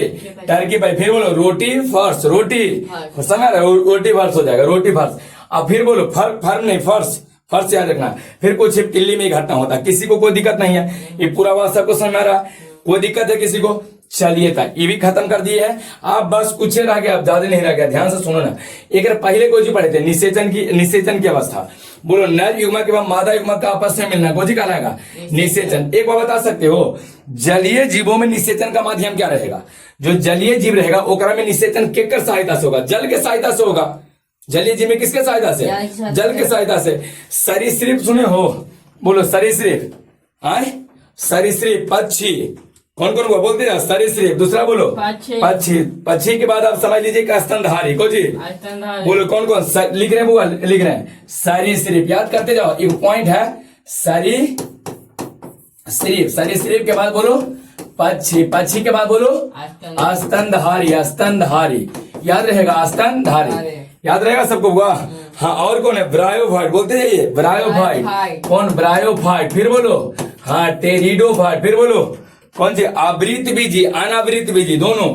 टर्की पक्षी। फिर बोलो रोटी फर्श, रोटी समझ रहे हो, रोटी फर्श हो जाएगा, रोटी फर्श। अब फिर बोलो फर्म नहीं फर्श, फर्श याद रखना। फिर कुछ टिल्ली में घटना होता है, किसी को कोई दिक्कत नहीं है, ये पूरा बात सबको समझ में आ रहा है, कोई दिक्कत है किसी को? चलिए था ये भी खत्म कर दिए है। आप बस कुछ रह गया, अब ज्यादा नहीं रह गया, ध्यान से सुनो ना। एक पहले कोई पढ़े थे निषेचन की अवस्था। बोलो नर युग्मक एवं मादा युग्मक का आपस में मिलना कौन सी कहलाएगा? निषेचन। एक बार बता सकते हो जलीय जीवों में निषेचन का माध्यम क्या रहेगा? जो जलीय जीव रहेगा ओकरा में निषेचन केकर सहायता से होगा? जल के सहायता से होगा। जलीय जीव में किसके सहायता से? जल के सहायता से। सरीसृप सुने हो? बोलो सरीसृप। आए सरीसृप पक्षी, कौन कौन को बोलते हैं? सरीसृप। दूसरा बोलो पक्षी। पक्षी के बाद आप समझ लीजिए कि स्तनधारी को जी बोलो कौन कौन लिख रहे हैं? बुआ लिख रहे हैं सरीसृप, याद करते जाओ। एक पॉइंट है सरीसृप, सरीसृप के बाद बोलो पक्षी, पक्षी के बाद बोलो स्तनधारी, स्तनधारी याद रहेगा, स्तनधारी याद रहेगा सबको बुआ। हाँ और कौन है? ब्रायोफाइट, बोलते जाइए ब्रायोफाइट। कौन? ब्रायोफाइट। फिर बोलो हाँ टेरिडोफाइट। फिर बोलो कौन से? आवृत बीजी, अनावृत बीजी, दोनों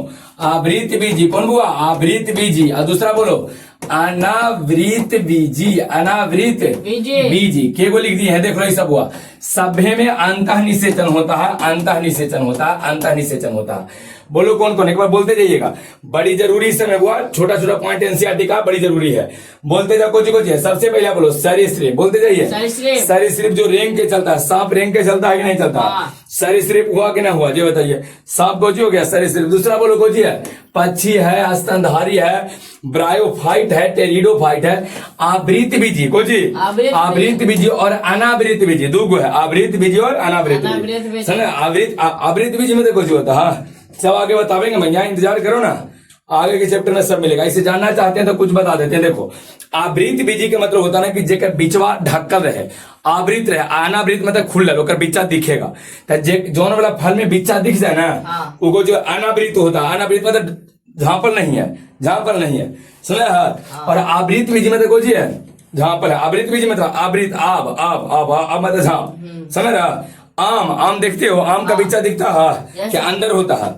आवृत बीजी। कौन हुआ? आवृत बीजी। और दूसरा बोलो अनावृत बीजी, अनावृत बीजी। के को लिख दिए हैं, देख लो ये सब हुआ। सभ्य में अंतः निषेचन होता है, अंतः निषेचन होता है, अंतः निषेचन होता है। बोलो कौन कौन? एक बार बोलते जाइएगा, बड़ी जरूरी समय हुआ, छोटा छोटा पॉइंट एनसीईआरटी का बड़ी जरूरी है। बोलते जाओ कुछ कुछ है। सबसे पहले बोलो सरीसृप, बोलते जाइए। सरीसृप जो रेंग के चलता है, सांप रेंग के चलता है कि नहीं चलता? सरीसृप हुआ कि ना हुआ ये बताइए। सांप कोची हो गया? सरीसृप। दूसरा बोलो कोची है? पक्षी है, स्तनधारी है, ब्रायोफाइट है, टेरिडोफाइट है, आवृत बीजी कोची? आवृत बीजी और अनावृत बीजी, दो गो है, आवृत बीजी और अनावृत बीजी। आवृत बीजी में देखो जी होता है, सब आगे बतावेंगे भैया, इंतजार करो ना, आगे के चैप्टर में सब मिलेगा। इसे जानना चाहते हैं तो कुछ बता देते हैं। देखो आवृत बीजी का मतलब होता है ना कि जेकर बिचवा ढक्कल रहे, आवृत रहे। अनावृत मतलब खुलल, ओकर बिच्चा दिखेगा। तो जोन वाला फल में बिच्चा दिख जाए ना, वो जो अनावृत होता है। अनावृत मतलब झांपल नहीं है, झांपल नहीं है, सुना है। और आवृत बीजी मतलब कोई है? झांपल है। आवृत बीजी मतलब आवृत, आब आब आब आब मतलब झांप, समझ रहा? आम, आम देखते हो, आम का बिच्चा दिखता है कि अंदर होता है?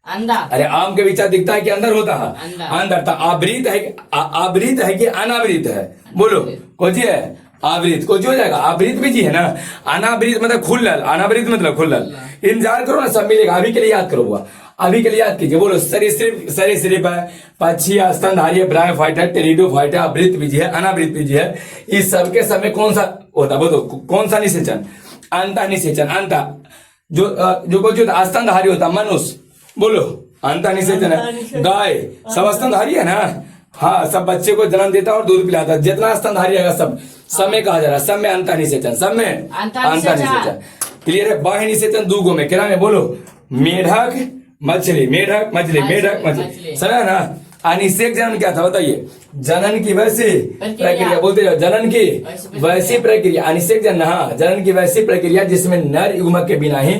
अंदर। अरे आम के बिच्चा दिखता है कि अंदर होता है? अंदर। तो आवृत है, आवृत है कि अनावृत है? बोलो कोची है? आवृत। कोची हो जाएगा? आवृत बीजी है ना। अनावृत मतलब खुलल, अनावृत मतलब खुलल। इंतजार करो ना, सब मिलेगा। अभी के लिए याद करो हुआ, अभी के लिए याद कीजिए। बोलो सरीसृप, सरीसृप है, पक्षी है, स्तनधारी है, ब्रायोफाइट है, टेरिडोफाइट है, आवृत बीजी है, अनावृत बीजी है। इस सबके समय कौन सा होता है? बोलो कौन सा निषेचन? अंतः निषेचन। अंतः जो कुछ स्तनधारी होता मनुष्य, बोलो अंतः निषेचन है। गाय सब स्तनधारी है ना। हाँ सब बच्चे को जन्म देता है और दूध पिलाता है, जितना स्तनधारी रहेगा सब में कहा जा रहा है, सब में अंतः निषेचन, सब में अंतः निषेचन। क्लियर है? बाह्य निषेचन दो गो में, क्या में? बोलो मेढक मछली, मेढक मछली, मेढक मछली, समझा ना। अनिषेक जनन क्या था बताइए? जनन की वैसी प्रक्रिया, बोलते जाओ जनन की वैसी प्रक्रिया। अनिषेक जनन, हाँ जनन की वैसी प्रक्रिया जिसमें नर युग्मक के बिना ही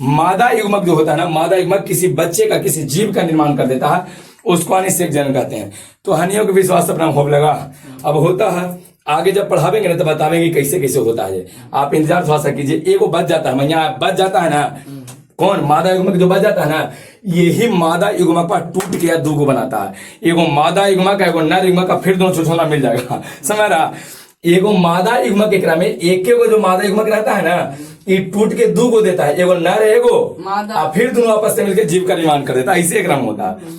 मादा युग्मक जो होता है ना, मादा युग्मक किसी बच्चे का, किसी जीव का निर्माण कर देता है, उसको अनिषेक जनन कहते हैं। तो हनियों के विश्वास अपना होने लगा। अब होता है आगे जब पढ़ावेंगे ना तो बतावेंगे कैसे कैसे होता है। आप इंतजार थोड़ा सा कीजिए। एगो बच जाता है मैया, बच जाता है ना। कौन? मादा युग्मक जो बच जाता है ना, यही मादा युग्मक पर टूट के दो गो बनाता है। एगो मादा युग्मक, एगो नर युग्मक का, फिर दोनों छोटा मिल जाएगा, समझ रहा? एगो मादा युग्मक एकरा में एक गो जो मादा युग्मक रहता है ना, ये टूट के दो गो देता है, एगो नर एगो मादा, फिर दोनों आपस से मिलकर जीव का निर्माण कर देता है। ऐसे एकरा में होता है।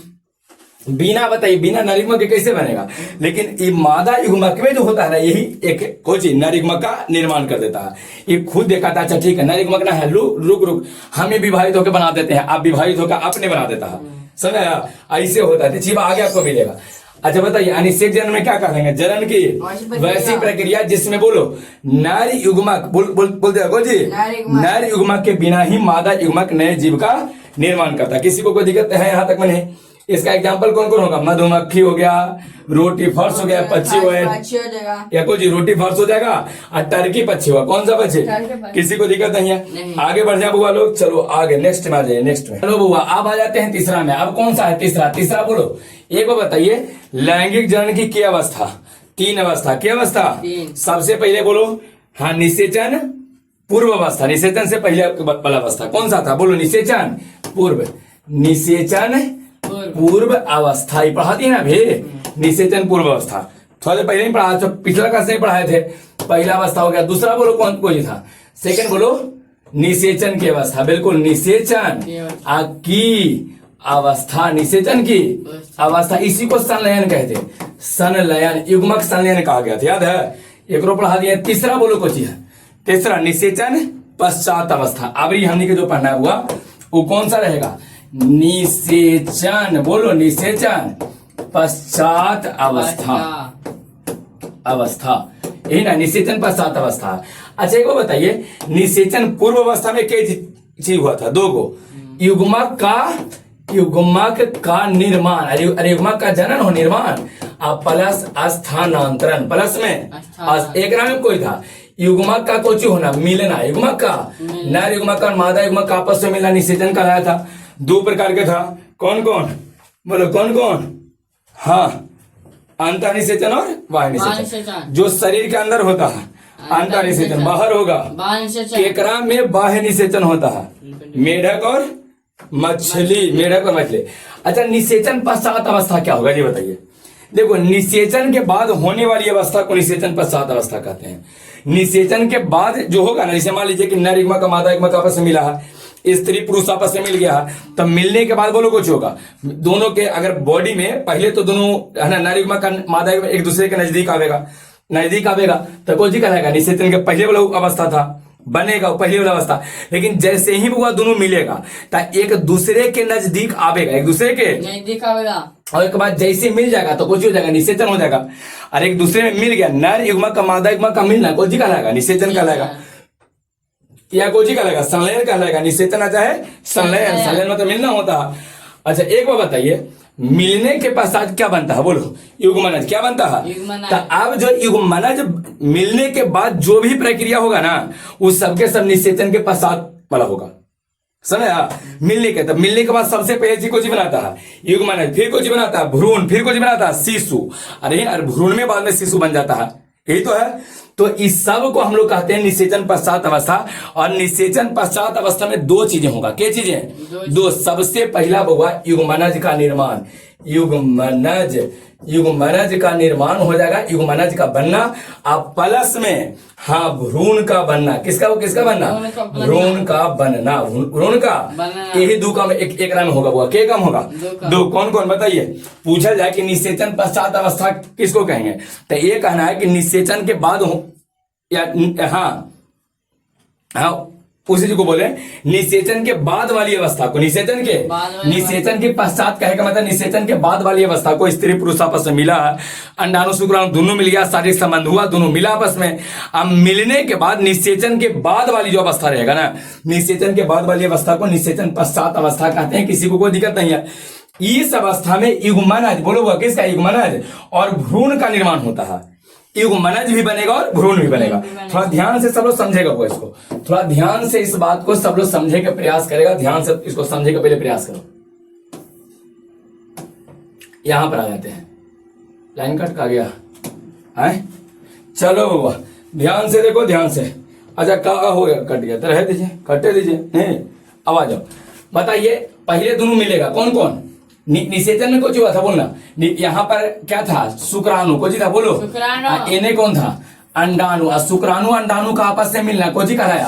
बिना बताइए, बिना नर युग्मक के कैसे बनेगा? लेकिन ये मादा युग्मक में जो होता है ना, यही एक कोची नर युग्मक का निर्माण कर देता है। ये खुद देखा था, अच्छा ठीक है नर युग्मक ना है, रुक रुक हम ही विभाजित होकर बना देते हैं, आप विभाजित होकर अपने बना देता है, समझा? ऐसे होता है। चीज आगे आपको मिलेगा। अच्छा बताइए अनिषेक जनन में क्या कहेंगे? जनन की वैसी प्रक्रिया जिसमें बोलो नर युग्मक, बोलते हो जी, नर युग्मक के बिना ही मादा युग्मक नए जीव का निर्माण करता है। किसी को कोई दिक्कत है यहाँ तक में नहीं? इसका एग्जाम्पल कौन कौन होगा? मधुमक्खी हो गया, रोटी फर्श हो गया, पक्षी हो गया, या कोई रोटी फर्श हो जाएगा, और टर्की पक्षी हुआ। कौन सा पक्षी? किसी को दिक्कत नहीं है? आगे बढ़ जाए बुआ लोग, चलो आगे नेक्स्ट में आ जाइए। नेक्स्ट में चलो बुआ, अब आ जाते हैं तीसरा में। अब कौन सा है तीसरा? तीसरा बोलो एक बार बताइए। लैंगिक जनन की क्या अवस्था? तीन अवस्था। क्या अवस्था? सबसे पहले बोलो हाँ निषेचन, पूर्व अवस्था, निषेचन से पहले वाला अवस्था कौन सा था बोलो? निषेचन पूर्व, निषेचन पूर्व अवस्था, ये पढ़ा दिए ना अभी, निषेचन पूर्व अवस्था। थोड़ा देर पहले ही पढ़ा, तो पिछला क्लास में पढ़ाए थे। पहला अवस्था हो गया। दूसरा बोलो कौन कोई था? सेकंड बोलो निषेचन की अवस्था, बिल्कुल निषेचन की अवस्था, निषेचन की अवस्था, इसी को संलयन कहते हैं। संलयन, युग्मक संलयन कहा गया था, याद है? एक रो पढ़ा दिया। तीसरा बोलो कुछ है, तीसरा निषेचन पश्चात अवस्था। अब हमने के जो पढ़ना हुआ वो कौन सा रहेगा? निषेचन, बोलो निषेचन पश्चात अवस्था, अवस्था, यही ना, निषेचन पश्चात अवस्था। अच्छा एक को बताइए, निषेचन पूर्व अवस्था में क्या चीज हुआ था? दो गो, युग्मक का निर्माण, अरे युग्मक का जनन हो, निर्माण, प्लस स्थानांतरण, प्लस में एक नाम में कोई था, युग्मक का कुछ होना, मिलना, युग्मक का नर युग्मक का मादा युग्मक का आपस में मिलना, निषेचन कहलाया था। दो प्रकार के था, कौन कौन बोलो? कौन कौन? हाँ, अंतः निषेचन और बाह्य निषेचन। जो शरीर के अंदर होता है अंतः निषेचन, बाहर होगा केकड़ा में बाह्य निषेचन होता है, मेढक और मछली, मेढक और मछली। अच्छा, निषेचन पश्चात अवस्था क्या होगा ये बताइए? देखो, निषेचन के बाद होने वाली अवस्था को निषेचन पश्चात अवस्था कहते हैं। निषेचन के बाद जो होगा ना, जैसे मान लीजिए कि नर युग्मक का मादा युग्मक आपस में मिला है, स्त्री पुरुष आपस में मिल गया है, तब मिलने के बाद बोलो कुछ होगा। दोनों के अगर बॉडी में पहले तो दोनों है ना, नर युग्मक का मादा युग्मक एक दूसरे के नजदीक आवेगा, तो कौन सी कहलाएगा? निषेचन के पहले वाला अवस्था था, बनेगा पहले वाला अवस्था। लेकिन जैसे ही वो दोनों मिलेगा तो एक दूसरे के नजदीक आवेगा, एक दूसरे के नजदीक आवेगा, और एक बाद जैसे मिल जाएगा तो कुछ हो जाएगा, निषेचन हो जाएगा। और एक दूसरे में मिल गया, नर युग्मक का मादा युग्मक का मिलना कौन सी कहलाएगा? निषेचन कहलाएगा, या कौन सी कहलाएगा? संलयन कहलाएगा। निषेचन आता है संलयन, संलयन मतलब मिलना होता है। अच्छा एक बार बताइए, मिलने के पश्चात क्या बनता है बोलो? युग्मनज। क्या बनता है? तो अब जो युग्मनज मिलने के बाद जो भी प्रक्रिया होगा ना, उस सबके सब निषेचन के पश्चात वाला होगा, समझा? मिलने के, तब मिलने के बाद सबसे पहले चीज को बनाता है युग्मनज, फिर कुछ बनाता है भ्रूण, फिर कुछ बनाता है शिशु। अरे भ्रूण में बाद में शिशु बन जाता है, यही तो है। तो इस सब को हम लोग कहते हैं निषेचन पश्चात अवस्था। और निषेचन पश्चात अवस्था में दो चीजें होगा। क्या चीजें? दो। सबसे पहला होगा युग्मनज का निर्माण, युग्मनज का निर्माण हो जाएगा, युग्मनज का बनना। अब प्लस में हाँ भ्रूण का बनना। किसका बनना? भ्रूण का बनना, भ्रूण का। यही दो काम एक में होगा। क्या काम होगा? दो। कौन कौन बताइए? पूछा जाए कि निषेचन पश्चात अवस्था किसको कहेंगे, तो ये कहना है कि निषेचन के बाद हो या हाँ उसी चीज को बोले निषेचन के बाद वाली अवस्था को, निषेचन के पश्चात कहे का मतलब निषेचन के बाद वाली अवस्था को। स्त्री पुरुष आपस में मिला, अंडाणु शुक्राणु दोनों मिल गया, शारीरिक संबंध हुआ, दोनों मिला आपस में। अब मिलने के बाद निषेचन के बाद वाली जो अवस्था रहेगा ना, निषेचन के बाद वाली अवस्था को निषेचन पश्चात अवस्था कहते हैं। किसी को कोई दिक्कत नहीं है। इस अवस्था में युग्मनज, बोलो वो किसका? युग्मनज और भ्रूण का निर्माण होता है। युग्मनज भी बनेगा और भ्रूण भी बनेगा। थोड़ा ध्यान से सब लोग समझेगा वो, इसको थोड़ा ध्यान से इस बात को सब लोग समझे का प्रयास करेगा। ध्यान से इसको समझे का पहले प्रयास करो। यहां पर आ जाते हैं। लाइन कट का गया है, चलो बाबा ध्यान से देखो, ध्यान से। अच्छा का हो गया? कट गया तो रह दीजिए, कटे दीजिए। नहीं अब आ जाओ, बताइए पहले दोनों मिलेगा कौन कौन? निषेचन में कुछ हुआ था बोलना। यहाँ पर क्या था? शुक्राणु। कुछ था बोलो? इन्हें कौन था? अंडाणु। और शुक्राणु अंडाणु का आपस में मिलना कुछ कहलाया?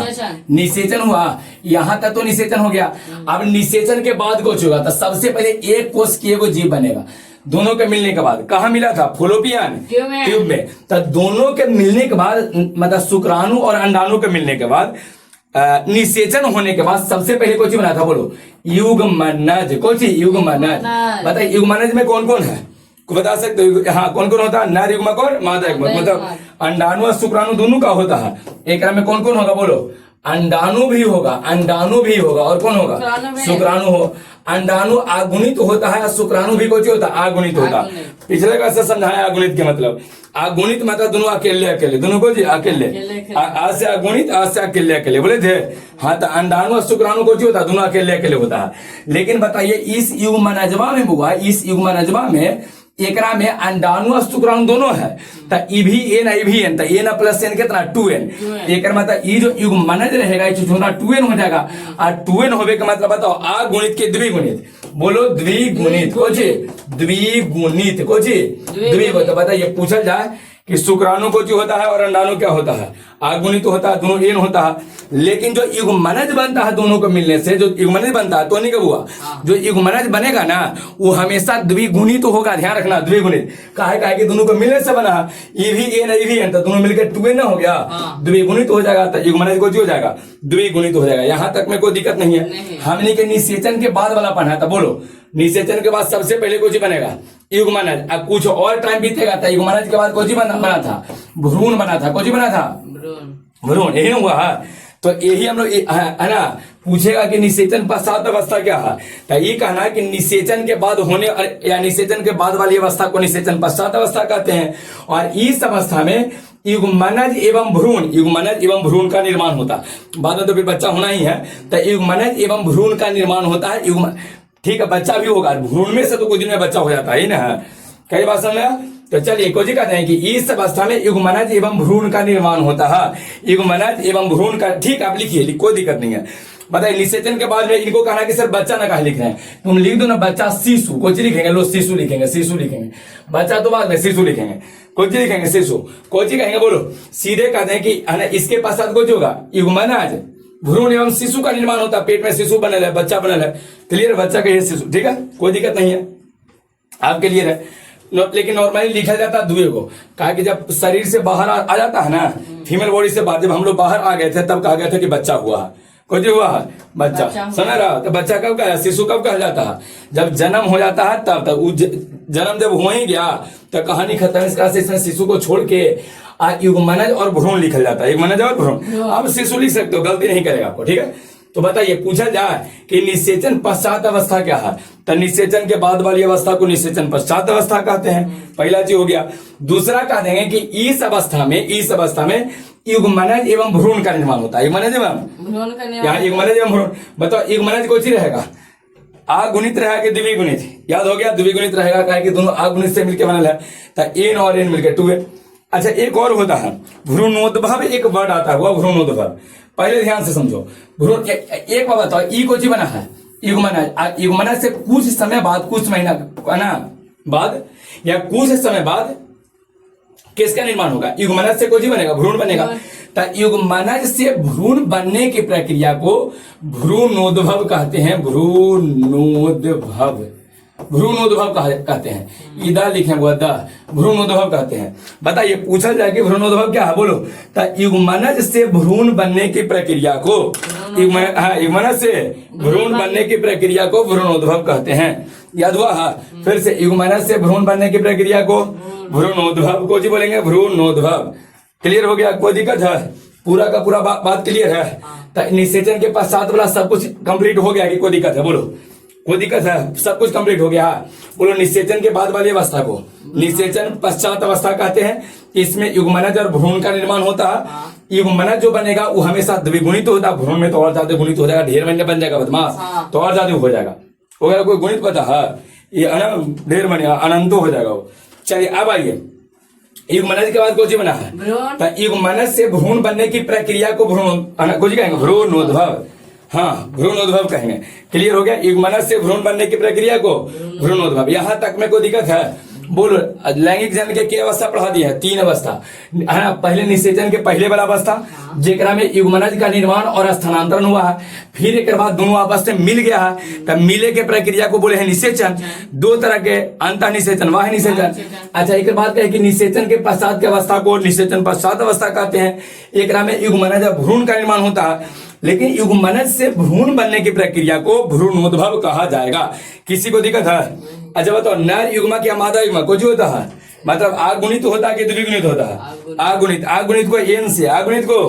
निषेचन हुआ। यहाँ तक तो निषेचन हो गया। अब निषेचन के बाद कुछ होगा, तो सबसे पहले एक कोष की एगो जीव बनेगा। दोनों के मिलने के बाद कहाँ मिला था? फॉलोपियन ट्यूब में। तो दोनों के मिलने के बाद मतलब शुक्राणु और अंडाणु के मिलने के बाद निषेचन होने के बाद सबसे पहले कौन सी बना था बोलो? युग्मनज। कौन सी? युग्मनज। बताइए युग्मनज में कौन कौन है? को बता सकते हो? हाँ कौन कौन होता है? नर युग्मक और मादा युग्मक। मतलब अंडाणु और शुक्राणु दोनों का होता है। एक में कौन कौन होगा बोलो? अंडाणु भी होगा, अंडाणु भी होगा, और कौन होगा? शुक्राणु हो। अंडाणु आगुणित होता है, शुक्राणु भी कौन होता है? आगुणित होता है। पिछले का से समझाया आगुणित के मतलब। आगुणित मतलब दोनों अकेले अकेले, दोनों को जी अकेले। आज से अगुणित, आज से अकेले अकेले बोले थे। हाँ तो अंडाणु और शुक्राणु को होता है, दोनों अकेले अकेले होता है। लेकिन बताइए इस युग्मनजवा में हुआ, इस युग्मनजवा में एकरा में अंडाणु और शुक्राणु दोनों है तो ई भी एन आई भी एन तो एन प्लस एन कितना 2n एक मतलब ई जो युग्मनज रहेगा ये छोटा 2n हो जाएगा और 2n होवे का मतलब बताओ आ गुणित के द्विगुणित बोलो द्विगुणित कोची द्विगुणित कोची द्विगुणित तो बताइए पूछा जाए कि शुक्राणु को जो होता है और अंडाणु क्या होता है आगुणित होता है दोनों एन होता है लेकिन जो युग्मनज बनता है दोनों को मिलने से जो युग्मनज बनता है तो नहीं कब हुआ जो युग्मनज बनेगा ना वो हमेशा द्विगुणित तो होगा ध्यान रखना द्विगुणित काहे कि दोनों को मिलने से बना है ई भी एन तो दोनों मिलकर 2n हो गया द्विगुणित हो जाएगा तो युग्मनज को हो जाएगा द्विगुणित हो जाएगा यहाँ तक में कोई दिक्कत नहीं है हमने के निषेचन के बाद वाला पढ़ा था बोलो निषेचन के बाद सबसे पहले कुछ बनेगा युग्मनज अब कुछ और टाइम बीतेगा तो युग्मनज के बाद कोची बना था भ्रूण बना था कोची बना था भ्रूण यही हुआ है तो यही हम लोग है ना पूछेगा कि निषेचन पश्चात अवस्था क्या है तो ये कहना कि निषेचन के बाद होने या निषेचन के बाद वाली अवस्था को निषेचन पश्चात अवस्था कहते हैं और इस अवस्था में युग्मनज एवं भ्रूण का निर्माण होता है बाद में तो फिर बच्चा होना ही है तो युग्मनज एवं भ्रूण का निर्माण होता है युग्म ठीक है बच्चा भी होगा भ्रूण में से तो कुछ दिन में बच्चा हो जाता है ना कई बात समझ में तो चलिए को जी कहते हैं कि इस अवस्था में युग्मनज एवं भ्रूण का निर्माण होता है युग्मनज एवं भ्रूण का ठीक आप लिखिए कोई दिक्कत नहीं है बताइए निषेचन के बाद में इनको कहना कि सर बच्चा ना कहा लिख रहे हैं तुम लिख दो ना बच्चा शिशु कुछ लिखेंगे लोग शिशु लिखेंगे बच्चा तो बाद में शिशु लिखेंगे कुछ लिखेंगे शिशु कुछ कहेंगे बोलो सीधे कहते हैं कि इसके पश्चात कुछ होगा युग्मनज भ्रूण एवं शिशु का निर्माण होता है पेट में शिशु बनल है बच्चा बनल है क्लियर बच्चा का ये शिशु ठीक है कोई दिक्कत नहीं है आपके लिए है लेकिन नॉर्मली लिखा जाता है दुए को कहा कि जब शरीर से बाहर आ जाता है ना फीमेल बॉडी से बाहर जब हम लोग बाहर आ गए थे तब कहा गया था कि बच्चा हुआ है कुछ हुआ है बच्चा समझ रहा तो बच्चा कब कहा शिशु कब कहा जाता है जब जन्म हो जाता है तब तक जन्म जब हो ही गया तो कहानी खत्म इस तरह से शिशु को छोड़ के युग्मनज और भ्रूण लिखा जाता है युग्मनज और भ्रूण अब शिशु लिख सकते हो गलती नहीं करेगा आपको ठीक है तो बताइए पूछा जाए कि निषेचन पश्चात अवस्था क्या है तो निषेचन के बाद वाली अवस्था को निषेचन पश्चात अवस्था कहते हैं पहला चीज हो गया दूसरा कह देंगे कि इस अवस्था में युग्मनज एवं भ्रूण का निर्माण होता है युग्मनज एवं भ्रूण बताओ युग्मनज कौन सी रहेगा आगुणित रहेगा कि द्विगुणित याद हो गया द्विगुणित रहेगा कहा कि दोनों आगुणित से मिलकर बनल है तो एन और एन मिलकर 2n अच्छा एक और होता है भ्रूणोद्भव एक वर्ड आता है वो भ्रूणोद्भव पहले ध्यान से समझो भ्रूण एक बात बताओ ई कोची बना है युग्मनज से कुछ समय बाद कुछ महीना ना बाद या कुछ समय बाद किसका निर्माण होगा युग्मनज से कोची बनेगा भ्रूण बनेगा तो युग्मनज से भ्रूण बनने की प्रक्रिया को भ्रूणोद्भव कहते हैं भ्रूणोद्भव कहते हैं इदा लिखे वो द भ्रूणोद्भव कहते हैं बताइए पूछा जाए कि भ्रूणोद्भव क्या है बोलो तो युग्मनज से भ्रूण बनने की प्रक्रिया को युग्मनज से भ्रूण बनने की प्रक्रिया को भ्रूणोद्भव कहते हैं याद हुआ फिर से युग्मनज से भ्रूण बनने की प्रक्रिया को भ्रूणोद्भव को जी बोलेंगे भ्रूणोद्भव क्लियर हो गया कोई दिक्कत है पूरा का पूरा बात क्लियर है तो निषेचन के पश्चात वाला सब कुछ कंप्लीट हो गया कि कोई दिक्कत है बोलो कोई दिक्कत है सब कुछ कंप्लीट हो गया बोलो निषेचन के बाद वाली अवस्था को निषेचन पश्चात अवस्था कहते हैं इसमें युग्मनज और भ्रूण का निर्माण होता है युग्मनज जो बनेगा वो हमेशा द्विगुणित होता है भ्रूण में तो और ज्यादा गुणित हो जाएगा ढेर महीने बन जाएगा बदमाश तो और ज्यादा हो जाएगा अगर कोई गुणित पता है ये ढेर बनेगा अनंतो हो जाएगा वो चलिए अब आइए युग्मनज के बाद कोची बना है तो युग्मनज से भ्रूण बनने की प्रक्रिया को कोची कहेंगे भ्रूणोद्भव हाँ भ्रूणोद्भव कहेंगे क्लियर हो गया युग्मनज से भ्रूण बनने की प्रक्रिया को भ्रूणोद्भव यहाँ तक में कोई दिक्कत है बोलो लैंगिक जन्म के अवस्था पढ़ा दी है 3 अवस्था है ना पहले निषेचन के पहले वाला अवस्था जेकरा में युग्मनज का निर्माण और स्थानांतरण हुआ है फिर एक बाद दोनों आपस में मिल गया है तब मिले के प्रक्रिया को बोले है निषेचन 2 तरह के अंतः निषेचन वाह निषेचन अच्छा एक बात है कि निषेचन के पश्चात की अवस्था को निषेचन पश्चात अवस्था कहते हैं एक में युग्मनज और भ्रूण का निर्माण होता है लेकिन युग्मनज से भ्रूण बनने की प्रक्रिया को भ्रूणोद्भव कहा जाएगा किसी को दिक्कत है अच्छा बताओ नर युग्मक या मादा युग्मक कुछ होता है मतलब आगुणित होता है कि द्विगुणित होता है आगुणित को एन से आगुणित को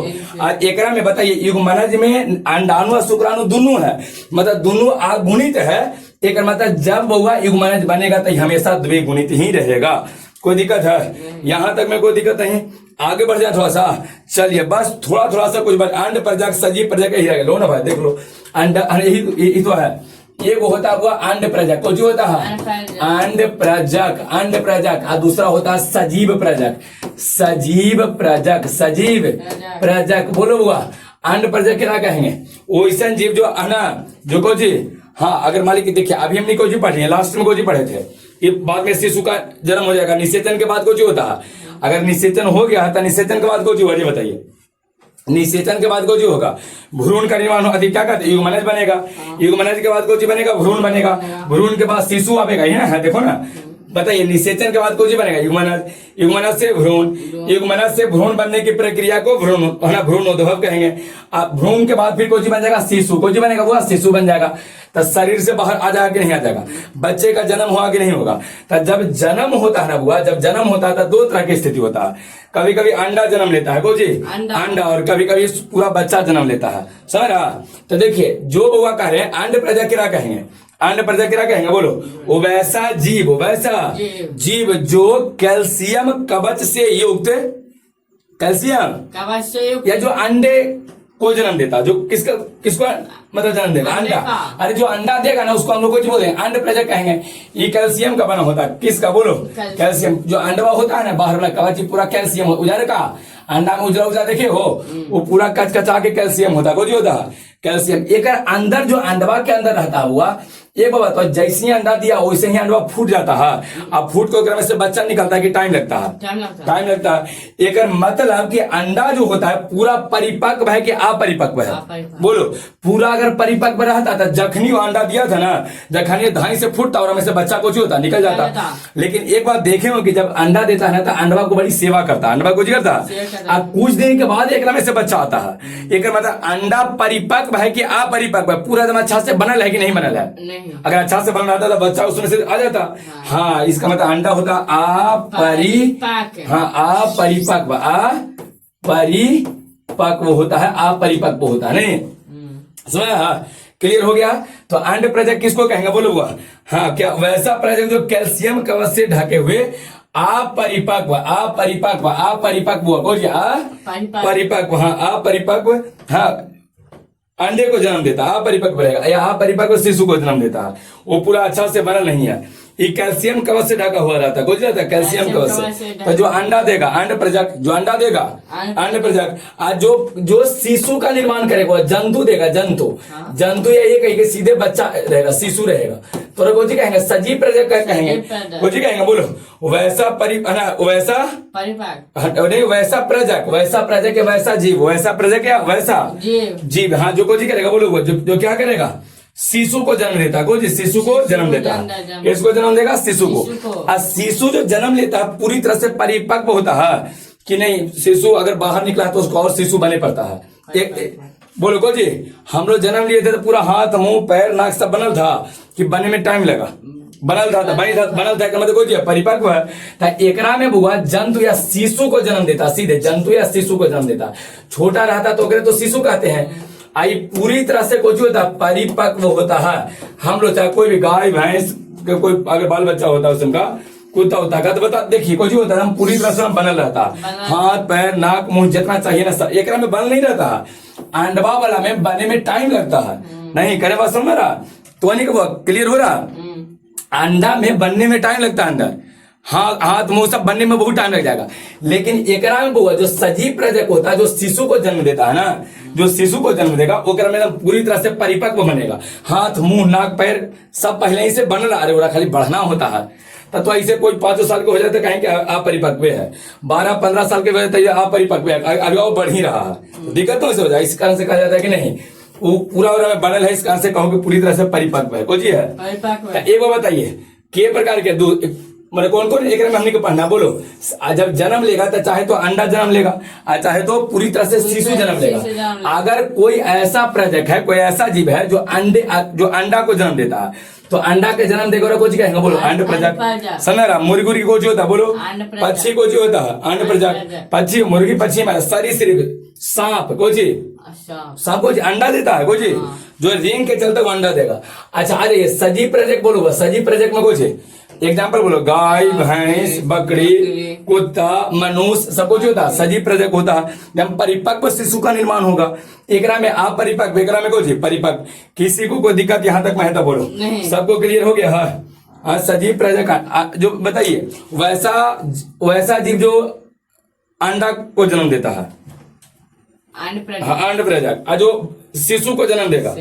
एकरा में बताइए युग्मनज में अंडाणु और शुक्राणु दोनों है मतलब दोनों आगुणित है एक मतलब जब बउआ युग्मनज बनेगा तो हमेशा द्विगुणित ही रहेगा कोई दिक्कत है यहाँ तक में कोई दिक्कत नहीं आगे बढ़ जाए थोड़ा सा चलिए बस थोड़ा सा कुछ अंड प्रजक सजीव प्रजक ही रहेगा लो ना भाई देख लो अंड यही तो है एक होता है हुआ अंड प्रजक, कुछ होता है अंड प्रजक, अंड प्रजक, और दूसरा होता है सजीव प्रजक, सजीव प्रजक, सजीव प्रजक। बोलो हुआ अंड प्रजक क्या कहेंगे? वैसा जीव जो है ना, जो को जी, हाँ अगर मालिक देखिए अभी हमने को जी पढ़ी है, लास्ट में को जी पढ़े थे, ये बाद में शिशु का जन्म हो जाएगा, निषेचन के बाद को जी होता है। अगर निषेचन हो गया तो निषेचन के बाद को जी हुआ, जी बताइए निषेचन के बाद को जो होगा भ्रूण का निर्माण होगा, क्या कहते हैं युग्मनज बनेगा, युग्मनज के बाद को बनेगा भ्रूण बनेगा, भ्रूण के बाद शिशु आएगा, है ना, देखो ना, बताइए निषेचन के बाद कुछ बनेगा युग्मनज, युग्मनज से भ्रूण, युग्मनज से भ्रूण बनने की प्रक्रिया को भ्रूण भ्रूणोद्भव कहेंगे। अब भ्रूण के बाद फिर कुछ बन जाएगा शिशु, कुछ बनेगा वो शिशु बन जाएगा, तो शरीर से बाहर आ जाएगा कि नहीं आ जाएगा, बच्चे का जन्म हुआ कि नहीं होगा। तो जब जन्म होता है ना बुआ, जब जन्म होता है तो दो तरह की स्थिति होता है, कभी कभी अंडा जन्म लेता है को जी, अंडा, और कभी कभी पूरा बच्चा जन्म लेता है, समझ रहा। तो देखिए जो बुआ कह रहे हैं अंड प्रजक क्या कहेंगे, अंड प्रजक क्या कहेंगे, बोलो वो वैसा जीव, वैसा जीव जो कैल्शियम कवच से युक्त, कैल्शियम कवच से युक्त, या जो अंडे को जन्म देता, जो किसको मतलब जन्म देगा, अंडा। अरे जो अंडा देगा ना उसको हम लोग कुछ बोलते हैं अंड प्रजक कहेंगे। ये कैल्शियम का बना होता है, किसका बोलो, कैल्शियम। जो अंडवा होता है ना बाहर वाला कवच पूरा कैल्शियम उजारे का, अंडा में उजरा उजरा देखे हो, वो पूरा कचकचा के कैल्शियम होता है, कुछ होता है कैल्शियम। एक अंदर जो अंडवा के अंदर रहता हुआ एक बाबा, तो जैसे ही अंडा दिया वैसे ही अंडा फूट जाता है, अब फूट को क्रम से बच्चा निकलता है कि टाइम लगता है, टाइम लगता है। एक मतलब कि अंडा जो होता है पूरा परिपक्व है कि अपरिपक्व है, बोलो पूरा अगर परिपक्व रहता था, जखनी वो अंडा दिया था ना, जखनी धाई से फूटता और हमें से बच्चा कुछ होता निकल जाता। लेकिन एक बात देखे हो कि जब अंडा देता है ना तो अंडवा को बड़ी सेवा करता है, अंडवा कुछ करता है, कुछ दिन के बाद एक में से बच्चा आता है। एक मतलब अंडा परिपक्व है कि अपरिपक्व है, पूरा एकदम अच्छा से बनल है कि नहीं बनल है, अगर अच्छा से बन रहा था तो बच्चा उसमें से आ जाता। हाँ इसका मतलब अंडा होता अपरिपक्व, अपरिपक्व होता है, अपरिपक्व होता है, नहीं समझा। हाँ क्लियर हो गया। तो अंड प्रजक किसको कहेंगे बोलो हुआ, हाँ क्या वैसा प्रजक जो कैल्शियम कवच से ढके हुए अपरिपक्व, अपरिपक्व, अपरिपक्व परिपक्व, हाँ अपरिपक्व, हाँ अंडे को जन्म देता है, अपरिपक्व रहेगा, या अपरिपक्व शिशु को जन्म देता है, वो पूरा अच्छा से बना नहीं है, ये कैल्शियम कवच से ढका हुआ रहता है, कुछ रहता है कैल्शियम कवच से। तो जो अंडा देगा अंड प्रजक, जो अंडा देगा अंड प्रजक, आज जो शिशु का निर्माण करेगा जंतु देगा, जंतु, जंतु या ये कहेंगे सीधे बच्चा रहेगा, शिशु रहेगा, तो गोजी कहेंगे सजीव प्रजक कहेंगे, गोजी कहेंगे बोलो वैसा वैसा नहीं वैसा प्रजक, वैसा प्रजक या वैसा जीव, वैसा प्रजक या वैसा जीव, हाँ जो गोजी करेगा बोलो जो क्या करेगा, शिशु को जन्म देता है, कोई शिशु को जन्म देता है, किसको जन्म देगा, शिशु को। और शिशु जो जन्म लेता है पूरी तरह से परिपक्व होता है कि नहीं, शिशु अगर बाहर निकला तो उसको और शिशु बने पड़ता है। बोलो को जी हम लोग जन्म लिए थे तो पूरा हाथ मुंह पैर नाक सब बनल था कि बनने में टाइम लगा, बनल था मतलब कोई परिपक्व है। तो एकरा में बुआ जंतु या शिशु को जन्म देता, सीधे जंतु या शिशु को जन्म देता, छोटा रहता तो शिशु कहते हैं। आई पूरी तरह से कुछ होता परिपक्व होता है। हम लोग चाहे कोई भी गाय भैंस कोई अगर बाल बच्चा होता है उसका कुत्ता होता है तो बता देखिए कुछ होता है हम पूरी तरह से बनल रहता, हाथ पैर नाक मुंह जितना चाहिए ना सब एक में बन नहीं रहता है। अंडवा वाला में बनने में टाइम लगता है, नहीं करे बात समझ रहा तो नहीं क्लियर हो रहा, अंडा में बनने में टाइम लगता है, अंदर हाँ हाथ मुंह सब बनने में बहुत टाइम लग जाएगा। लेकिन एकरा में बुआ जो सजीव प्रजक होता है जो शिशु को जन्म देता है ना, जो शिशु को जन्म देगा वो में पूरी तरह से परिपक्व बनेगा, हाथ मुंह नाक पैर सब पहले ही से बन रहा, अरे खाली बढ़ना होता है। तो ऐसे कोई 5 साल के हो जाते कहें कि अपरिपक्व है, 12-15 साल के हो जाते अपरिपक्व है, अभी वो बढ़ ही रहा है, तो दिक्कत तो हो जाए। इस कारण से कहा जाता है कि नहीं वो पूरा में बनल है, इस कारण से कहो कि पूरी तरह से परिपक्व है, कुछ है। एक बार बताइए के प्रकार के दूध मतलब कौन कौन एक में हमने को पढ़ना बोलो। जब जन्म लेगा तो चाहे तो अंडा जन्म लेगा, चाहे तो पूरी तरह से शिशु जन्म लेगा। अगर कोई ऐसा प्रजक है, कोई ऐसा जीव है जो अंडा को जन्म देता है, तो अंडा के जन्म देगा कुछ कहेंगे बोलो अंड प्रजक। समझ रहा मुर्गी को जो होता है बोलो, पक्षी को जो होता है अंड प्रजक, पक्षी मुर्गी पक्षी में सरीसृप सांप को जी, सांप को अंडा देता है को जी, जो रेंग के चलते वो अंडा देगा। अच्छा आ जाइए सजीव प्रजक बोलो, सजीव प्रजक में कुछ है एग्जाम्पल बोलो, गाय भैंस बकरी कुत्ता मनुष्य सब कुछ होता है सजीव प्रजक होता है। जब परिपक्व शिशु का निर्माण होगा एकरा में आप परिपक्व, एकरा में कुछ परिपक्व, किसी को कोई दिक्कत यहाँ तक मैं तो बोलो सबको क्लियर हो गया। हाँ सजीव प्रजक जो बताइए वैसा जीव जो अंडा को जन्म देता है, अंड प्रजक, जो शिशु को जन्म देगा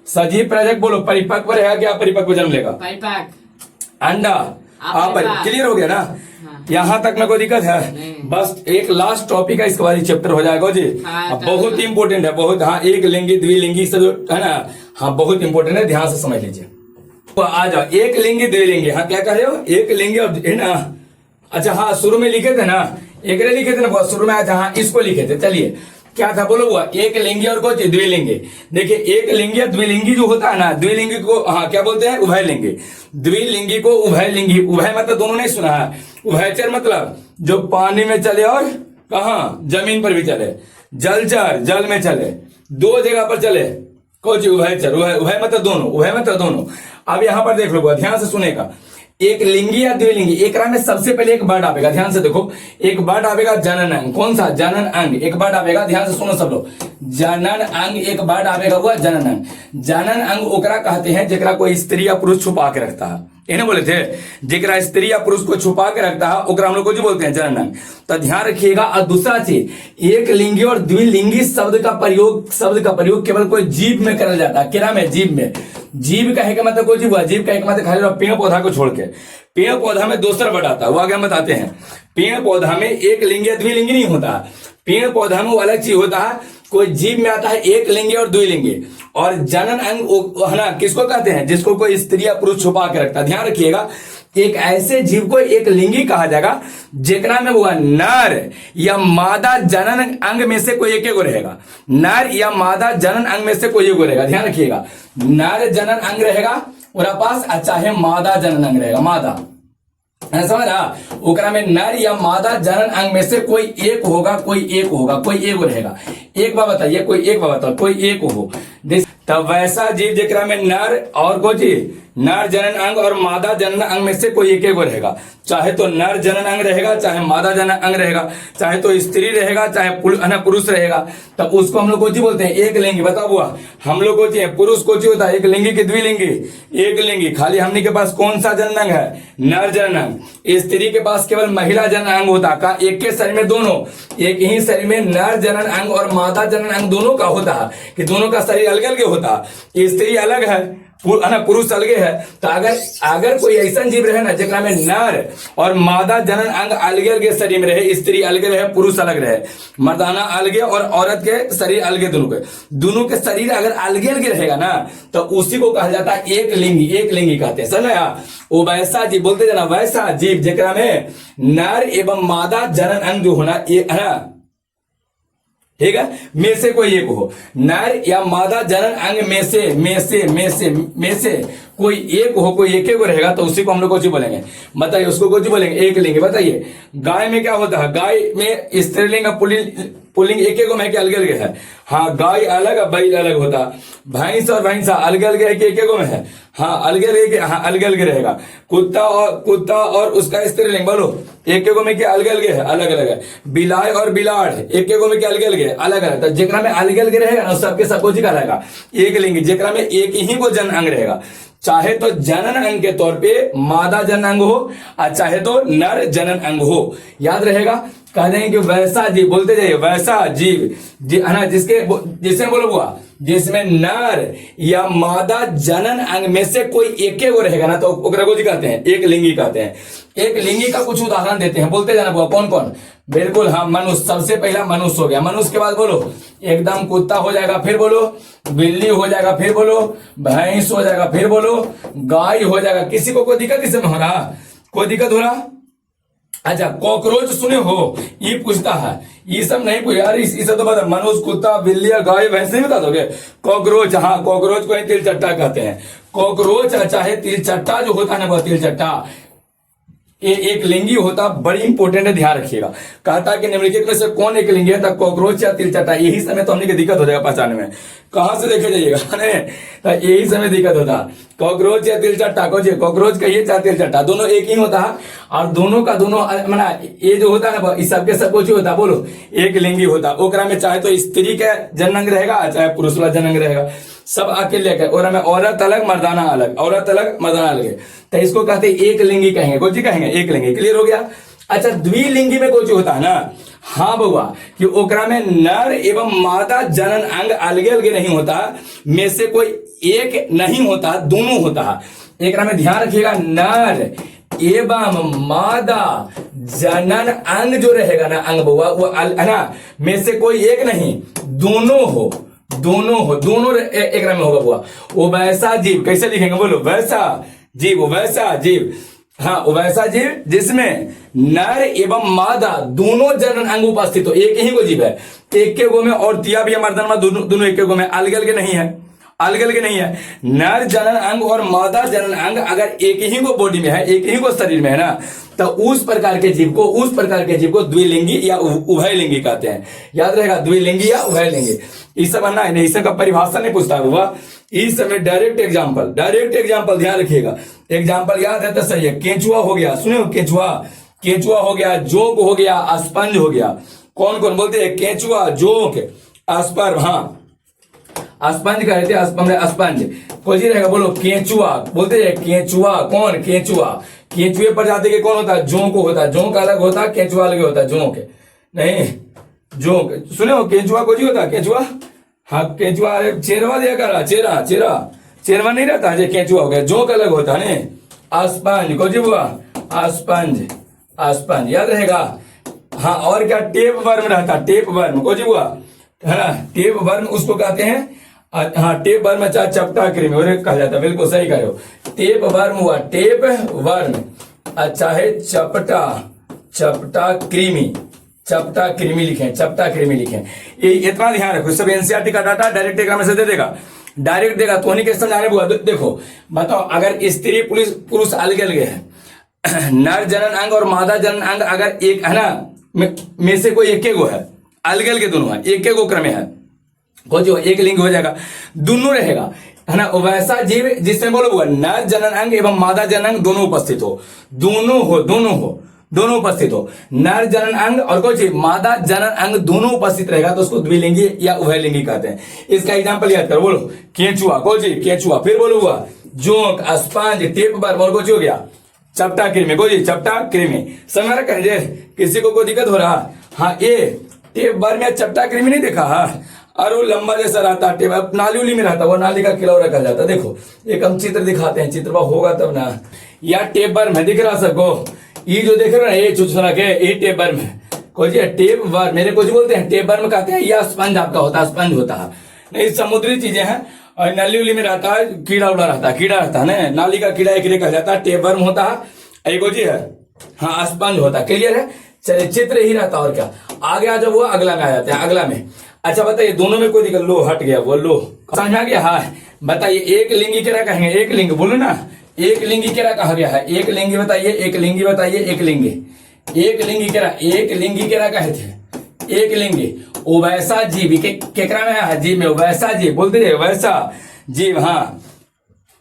सजीव प्रजक बोलो। परिपक्व रहेगा क्या परिपक्व जन्म लेगा? परिपक्व अंडा आप क्लियर हो गया ना? यहाँ तक में कोई दिक्कत है? बस एक लास्ट टॉपिक है, इसके बाद चैप्टर हो जाएगा जी। बहुत इंपॉर्टेंट है बहुत। हाँ एक लिंगी द्विलिंगी सब है ना, हाँ बहुत इंपॉर्टेंट है, ध्यान से समझ लीजिए। तो आ जाओ एक लिंगी द्विलिंगी, हाँ क्या कह रहे हो एक लिंगी और है ना। अच्छा हाँ शुरू में लिखे थे ना, एक लिखे थे ना शुरू में आया था, हाँ इसको लिखे थे। चलिए क्या था बोलो हुआ एक लिंगी और कुछ द्विलिंगी। देखिए एक लिंगी और द्विलिंगी जो होता है ना, द्विलिंगी को हाँ क्या बोलते हैं उभय लिंगी, द्विलिंगी को उभय लिंगी। उभय मतलब दोनों नहीं सुना है, उभयचर मतलब जो पानी में चले और कहा जमीन पर भी चले, जलचर जल में चले, दो जगह पर चले कुछ उभयचर। उभय मतलब दोनों, उभय मतलब दोनों। अब यहाँ पर देख लो ध्यान से सुनेगा, एक लिंगी या द्विलिंगी एक में सबसे पहले एक वर्ड आवेगा, ध्यान से देखो एक वर्ड आवेगा जनन अंग। कौन सा? जनन अंग एक वर्ड आवेगा, ध्यान से सुनो सब लोग। जनन अंग एक वर्ड आवेगा हुआ जनन अंग। जनन अंग ओकरा कहते हैं जेकरा कोई स्त्री या पुरुष छुपा के रखता है, इन्हें बोले थे जेकरा स्त्री या पुरुष को छुपा के रखता है ओकरा हम लोग को जो बोलते हैं जनन अंग। तो ध्यान रखिएगा। और दूसरा चीज एक लिंगी और द्विलिंगी शब्द का प्रयोग केवल कोई जीव में करल जाता है। किरा में? जीव में। जीव कहे का मतलब कोई जीव हुआ, जीव कहे का मतलब खाली पेड़ पौधा को छोड़ के। पेड़ पौधा में दूसरा वर्ड आता है, वो आगे हम बताते हैं। पेड़ पौधा में एक लिंगी या द्विलिंगी नहीं होता, पेड़ पौधा में वो अलग चीज होता है। कोई जीव में आता है एक लिंगी और द्विलिंगी। और जनन अंग है ना किसको कहते हैं? जिसको कोई स्त्री या पुरुष छुपा के रखता है। ध्यान रखिएगा एक ऐसे जीव को एक लिंगी कहा जाएगा जेकरा में हुआ नर या मादा जनन अंग में से कोई एक रहेगा। नर या मादा जनन अंग में से कोई एक रहेगा, ध्यान रखिएगा। नर जनन अंग रहेगा और पास चाहे मादा जनन अंग रहेगा, मादा समझ रहा। ओकरा में नर या मादा जनन अंग में से कोई एक होगा, कोई एक होगा, कोई एक रहेगा। एक बार बताइए कोई एक बार बताओ कोई एक हो। तब वैसा जीव जेकरा में नर और कोई नर जनन अंग और मादा जनन अंग में से कोई एक रहेगा। चाहे तो नर जनन अंग रहेगा, चाहे मादा जनन अंग रहेगा, चाहे तो स्त्री रहेगा, चाहे पुरुष रहेगा। तब उसको हम लोग को बोलते हैं एक लिंगी। बताओ बुआ हम लोग को पुरुष को होता है एक लिंगी की द्विलिंगी? एक लिंगी। खाली हमने के पास कौन सा जनन अंग है? नर जनन अंग। स्त्री के पास केवल महिला जनन अंग होता है। एक के शरीर में दोनों, एक ही शरीर में नर जनन अंग और मादा जनन अंग दोनों का होता है कि दोनों का शरीर अलग अलग होता है। स्त्री अलग है पुरुष अलगे है। तो अगर कोई ऐसा जीव रहे ना जेकरा में नर और मादा जनन अंग अलगे अलगे शरीर में रहे, स्त्री अलगे रहे पुरुष अलग रहे, मर्दाना अलगे और औरत के शरीर अलगे, दोनों के शरीर अगर अलगे अलगे रहेगा ना तो उसी को कहा जाता है एक लिंगी। एक लिंगी कहते हैं, समझा। वो वैसा जीव बोलते जाना, वैसा जीव जेकरा में नर एवं मादा जनन अंग जो होना एक है ना, ठीक है, में से कोई एक हो। नर या मादा जनन अंग में से कोई एक हो, कोई एक रहेगा तो उसी को हम लोग कोची बोलेंगे? बताइए उसको कोची बोलेंगे? एक लिंग। बताइए गाय में क्या होता है? गाय में स्त्रीलिंग पुल्लिंग एक में अलग अलग है। हाँ गाय अलग बैल अलग होता। भैंस और भैंसा अलग अलग है कि एक में है? हाँ अलग अलग, हाँ अलग अलग रहेगा। कुत्ता और उसका स्त्रीलिंग बोलो एक में क्या अलग अलग है? अलग अलग है। बिलाई और बिलाड़ एक में क्या अलग अलग है? अलग अलग। तो जेकरा में अलग अलग रहेगा ना सबके सबको जी कहलाएगा एक लिंगी। जेकरा में एक ही को जनन अंग रहेगा, चाहे तो जनन अंग के तौर पे मादा जनन अंग हो और चाहे तो नर जनन अंग हो। याद रहेगा। कह देंगे कि वैसा जीव, बोलते जाइए वैसा जीव है ना जिसे बोलो हुआ जिसमें नर या मादा जनन अंग में से कोई एक रहेगा ना तो ओकरा को कहते हैं एक लिंगी कहते हैं। एक लिंगी का कुछ उदाहरण देते हैं, बोलते जाना बुआ कौन कौन? बिल्कुल हाँ मनुष्य, सबसे पहला मनुष्य हो गया। मनुष्य के बाद बोलो एकदम कुत्ता हो जाएगा, फिर बोलो बिल्ली हो जाएगा, फिर बोलो भैंस हो जाएगा, फिर बोलो गाय हो जाएगा। किसी को कोई दिक्कत इसमें हो रहा? कोई दिक्कत हो रहा? अच्छा कॉकरोच सुने हो? ये पूछता है, ये सब नहीं पूछ यार, इसे तो बता मनुष्य कुत्ता बिल्ली गाय भैंस नहीं बता दोगे? कॉकरोच, हाँ कॉकरोच को ही तिलचट्टा कहते हैं। कॉकरोच चाहे तिलचट्टा जो होता है ना वो तिलचट्टा ये एक लिंगी होता, बड़ी इंपॉर्टेंट है, ध्यान रखिएगा। कहता कि निम्नलिखित में से कौन एक लिंगी है, तो कॉकरोच या तिलचट्टा। यही समय तो हमने की दिक्कत हो जाएगा पहचान में, कहां से देखे जाइएगा तो यही समय दिक्कत होता। कॉकरोच या तिलचट्टा, कॉकरोच कहिए चाहे तिलचट्टा, दोनों एक ही होता है। और दोनों का दोनों माना ये जो होता है ना, इस सबके सब कुछ होता, बोलो एक लिंगी होता। ओकरा में चाहे तो स्त्री का जननांग रहेगा, चाहे पुरुष वाला जननांग रहेगा, सब आके लेकर। और हमें औरत अलग मर्दाना अलग, औरत अलग मर्दाना अलग है, तो इसको कहते हैं एक लिंगी कहेंगे। कोची कहेंगे एक लिंगी। क्लियर हो गया। अच्छा, द्विलिंगी में कोची होता है ना, हाँ बउआ, कि ओकरा में नर एवं मादा जनन अंग अलगे अलगे नहीं होता, में से कोई एक नहीं होता, दोनों होता है। एक में ध्यान रखिएगा, नर एवं मादा जनन अंग जो रहेगा ना, अंग बउआ वो है ना, में से कोई एक नहीं, दोनों हो, दोनों एक में होगा बुआ। वो वैसा जीव, कैसे लिखेंगे बोलो, वैसा जीव, वैसा जीव, हाँ वैसा जीव जिसमें नर एवं मादा दोनों जनन अंग उपस्थित हो। एक ही को जीव है, एक के गो में, और तिया भी मर्दन में, दोनों एक के गो में, अलग अलग नहीं है, अलग अलग नहीं है। नर जनन अंग और मादा जनन अंग अगर एक ही को बॉडी में है, एक ही को शरीर में है ना, तो उस प्रकार के जीव को द्विलिंगी या उभयलिंगी कहते हैं। याद रहेगा, द्विलिंगी या उभयलिंगी। इस सब ना, इस सब का परिभाषा नहीं पूछता हुआ, इस समय डायरेक्ट एग्जाम्पल ध्यान रखिएगा। एग्जाम्पल याद है तो सही है। केंचुआ हो गया, सुने केंचुआ हो गया, जोंक हो गया, स्पंज हो गया। कौन कौन बोलते हैं, केंचुआ, जोंक, स्पर्म, हाँ स्पंज कहते हैं, स्पंज कोई रहेगा, बोलो केंचुआ, बोलते हैं केंचुआ। कौन, केंचुआ। केंचुए प्रजाति के कौन होता है, जोंक होता है। जोंक अलग होता है, केंचुआ अलग होता है। जोंक नहीं, जोंक सुने हो, केंचुआ को जी होता है, केंचुआ, हाँ केंचुआ चेरवा दिया करा, चेरवा नहीं रहता है, केंचुआ हो गया। जोंक अलग होता है ने। स्पंज को जी हुआ, स्पंज याद रहेगा। हाँ, और क्या, टेप वर्म रहता, टेप वर्म को जी हुआ, है ना, टेप वर्म उसको कहते हैं। हाँ, टेप वर्म चाहे चपटा कृमि और कहा जाता है, बिल्कुल सही कह रहे हो। टेप वर्म हुआ, टेप वर्म, अच्छा है चपटा कृमि लिखें, चपटा कृमि लिखें। ये इतना ध्यान रखो, सब एनसीईआरटी का डाटा डायरेक्ट एग्जाम में से दे देगा, डायरेक्ट देगा, तो नहीं के समझाने बुआ। देखो बताओ, अगर स्त्री पुरुष अलग अलग है, नर जनन अंग और मादा जनन अंग अगर एक है ना, में से कोई एक गो है, अलग अलग दोनों है, एक गो क्रम है, हो जो एक लिंग हो जाएगा, दोनों रहेगा, है ना। वैसा जीव जिसमें बोलो नर जनन अंग एवं मादा जनन अंग दोनों उपस्थित हो, दोनों उपस्थित हो। नर जनन अंग और कोई मादा जनन अंग दोनों उपस्थित रहेगा, तो उसको द्विलिंगी या उभयलिंगी कहते हैं। इसका एग्जांपल याद करो, बोलो केंचुआ, केंचुआ, फिर बोलो हुआ जोंक, स्पंज, टेप वर्म, और कुछ हो गया चपटा कृमि, चपटा कृमि। समझ रहे, किसी को कोई दिक्कत हो रहा, हाँ ये टेप वर्म या चपटा कृमि नहीं देखा, हाँ, और वो लंबा जैसा रहता है, टेप नाली उली में रहता, वो नाली का किलौरा रखा जाता है। देखो एक हम चित्र दिखाते हैं, चित्र होगा तब ना, या टेप वर्म है, दिख रहा सबको, ये जो देख रहे हो ना, ये चुचरा के, ये टेप वर्म है, टेप वर्म, मेरे कुछ बोलते हैं टेप वर्म कहते हैं, या स्पंज आपका होता है, स्पंज होता है नहीं, समुद्री चीजें हैं, और नाली उली में रहता है, कीड़ा उड़ा रहता है ना, नाली का कीड़ा एक कहा जाता है, टेप वर्म होता है, एक जी है, हाँ स्पंज होता है। क्लियर है, चलिए चित्र ही रहता, और क्या आगे आ जब वो अगला में आ जाते हैं, अगला में। अच्छा बताइए, दोनों में कोई दिक्कत, लो हट गया, वो लो समझ में आ गया, हाँ बताइए, एक लिंगी क्या कहेंगे, एक लिंग बोलो ना, एक लिंगी क्या कहा गया है, एक लिंगी बताइए, एक लिंगी बताइए, एक लिंगी क्या कहे थे, एक लिंगी। ओ वैसा जीव केकरा में है, जीव में वैसा जीव, बोलते थे वैसा जीव, हाँ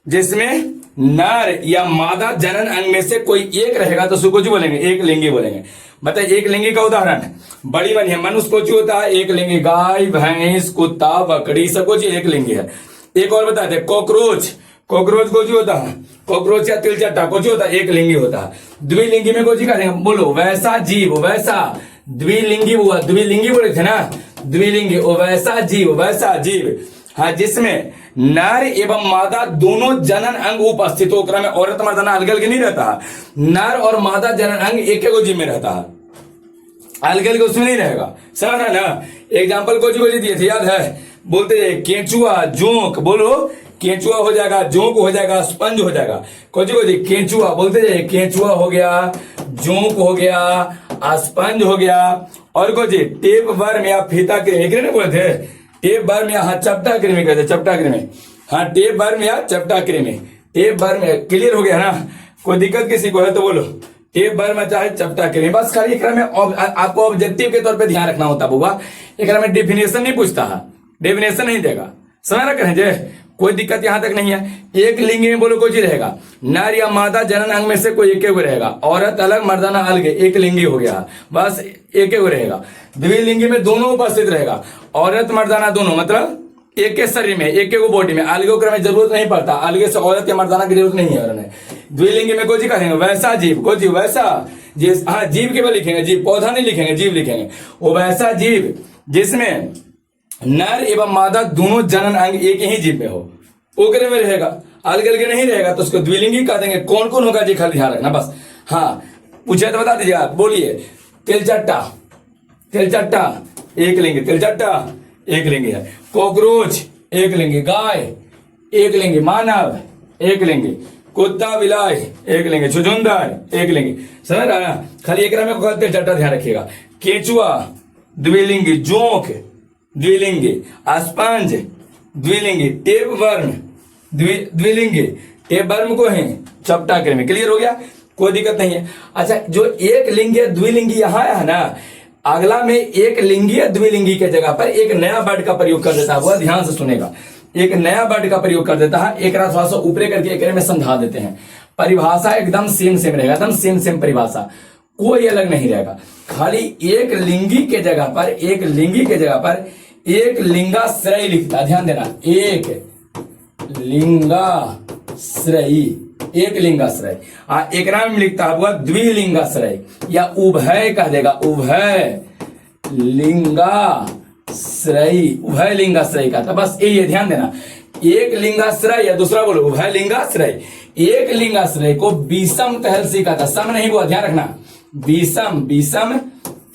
जिसमें नर या मादा जनन अंग में से कोई एक रहेगा, तो उसको कुछ बोलेंगे, एक लिंगी बोलेंगे। बताइए एक लिंगी का उदाहरण, बड़ी बनी है, मनुष्य को होता है एक लिंगी, गाय भैंस कुत्ता बकरी सब कुछ एक लिंगी है। एक और बताते, कॉकरोच को जो होता है, कॉकरोच या तिलचट्टा को जो होता है, एक लिंगी होता है। द्विलिंगी में को जी करेंगे, बोलो वैसा जीव, वैसा द्विलिंगी हुआ, द्विलिंगी बोले थे ना, द्विलिंगी वैसा जीव, हाँ जिसमें नर एवं मादा दोनों जनन अंग उपस्थित हो, क्रम में औरत मर्दाना अलग अलग नहीं रहता है, नर और मादा जनन अंग एक गो जीव में रहता है, अलग अलग उसमें नहीं रहेगा, समझ रहे ना। एग्जाम्पल को जी दिए थे, याद है, बोलते केंचुआ, जोंक, बोलो केंचुआ हो जाएगा, जोंक हो जाएगा, स्पंज हो जाएगा। को जी केंचुआ बोलते थे, केंचुआ हो गया, जोंक हो गया, स्पंज हो गया, और को जी टेप वर्म या फीता कृमि बोले थे, टेप वर्म या हाँ चपटा कृमि कहते, चपटा कृमि, हाँ टेप वर्म या चपटा कृमि, टेप वर्म। क्लियर हो गया ना, कोई दिक्कत किसी को है तो बोलो, टेप वर्म चाहे चपटा के लिए, बस खाली एक में आपको ऑब्जेक्टिव के तौर पे ध्यान रखना होता बुआ, एक में डेफिनेशन नहीं पूछता है, डेफिनेशन नहीं देगा, समझ रख रहे कोई दिक्कत यहां तक नहीं है। एक लिंगी में बोलो कोई चीज रहेगा, नर या मादा जनन अंग में से कोई एक रहेगा, औरत अलग मर्दाना अलग, एक लिंगी हो गया, बस एक रहेगा। द्विलिंगी में दोनों उपस्थित रहेगा, औरत मर्दाना दोनों, मतलब एक के शरीर में, एक के बॉडी में, अलगे में जरूरत नहीं पड़ता, अलगे से औरत या मर्दाना की जरूरत नहीं है। द्विलिंगी में कोई चीज कहेंगे वैसा जीव, कोई जीव वैसा, हाँ जीव केवल लिखेंगे, जीव पौधा नहीं लिखेंगे, जीव लिखेंगे। वो वैसा जीव जिसमें नर एवं मादा दोनों जनन अंग एक ही जीव में हो, ओकरे में रहेगा, अलग अलग नहीं रहेगा तो उसको द्विलिंगी कह देंगे। कौन कौन होगा जी खाली ध्यान रखना बस। हाँ पूछे तो बता दीजिए आप, बोलिए। तिलचट्टा, तिलचट्टा एक लिंगी, तिलचट्टा एक लिंगी है। कॉकरोच एक लिंगी, गाय एक लिंगी, मानव एक लिंगी, कुत्ता बिलाई एक लिंगी, छुछुंदर एक लिंगी, समझ रहा है। खाली एक में तिलचट्टा ध्यान रखिएगा। केचुआ द्विलिंगी, जोंक द्विलिंगी, स्पंज द्विलिंगी, टेप वर्म द्विलिंगी, टेप वर्म को है चपटा के में, क्लियर हो गया, कोई दिक्कत नहीं है। अच्छा जो एक लिंगी द्विलिंगी यहाँ है ना, अगला में एक लिंगी द्विलिंगी के जगह पर एक नया वर्ड का प्रयोग कर देता है, वो ध्यान से सुनेगा, एक नया वर्ड का प्रयोग कर देता है। एक थोड़ा सा ऊपरे करके एक में समझा देते हैं। परिभाषा एकदम सेम सेम रहेगा, एकदम सेम सेम परिभाषा, कोई अलग नहीं रहेगा। खाली एक लिंगी के जगह पर, एक लिंगी के जगह पर एक लिंगाश्रय लिखता, ध्यान देना, एक लिंगाश्रयी, एक लिंगाश्रय। एक नाम लिखता हुआ द्विलिंगाश्रय या उभय कह देगा, उभय लिंगाश्रयी, उभय लिंगाश्रय का, तो बस यही है, ध्यान देना। एक लिंगाश्रय या दूसरा बोलो उभय लिंगाश्रय। एक लिंगाश्रय को विषम थैलसी का था, सम नहीं बोला, ध्यान रखना, विषम, विषम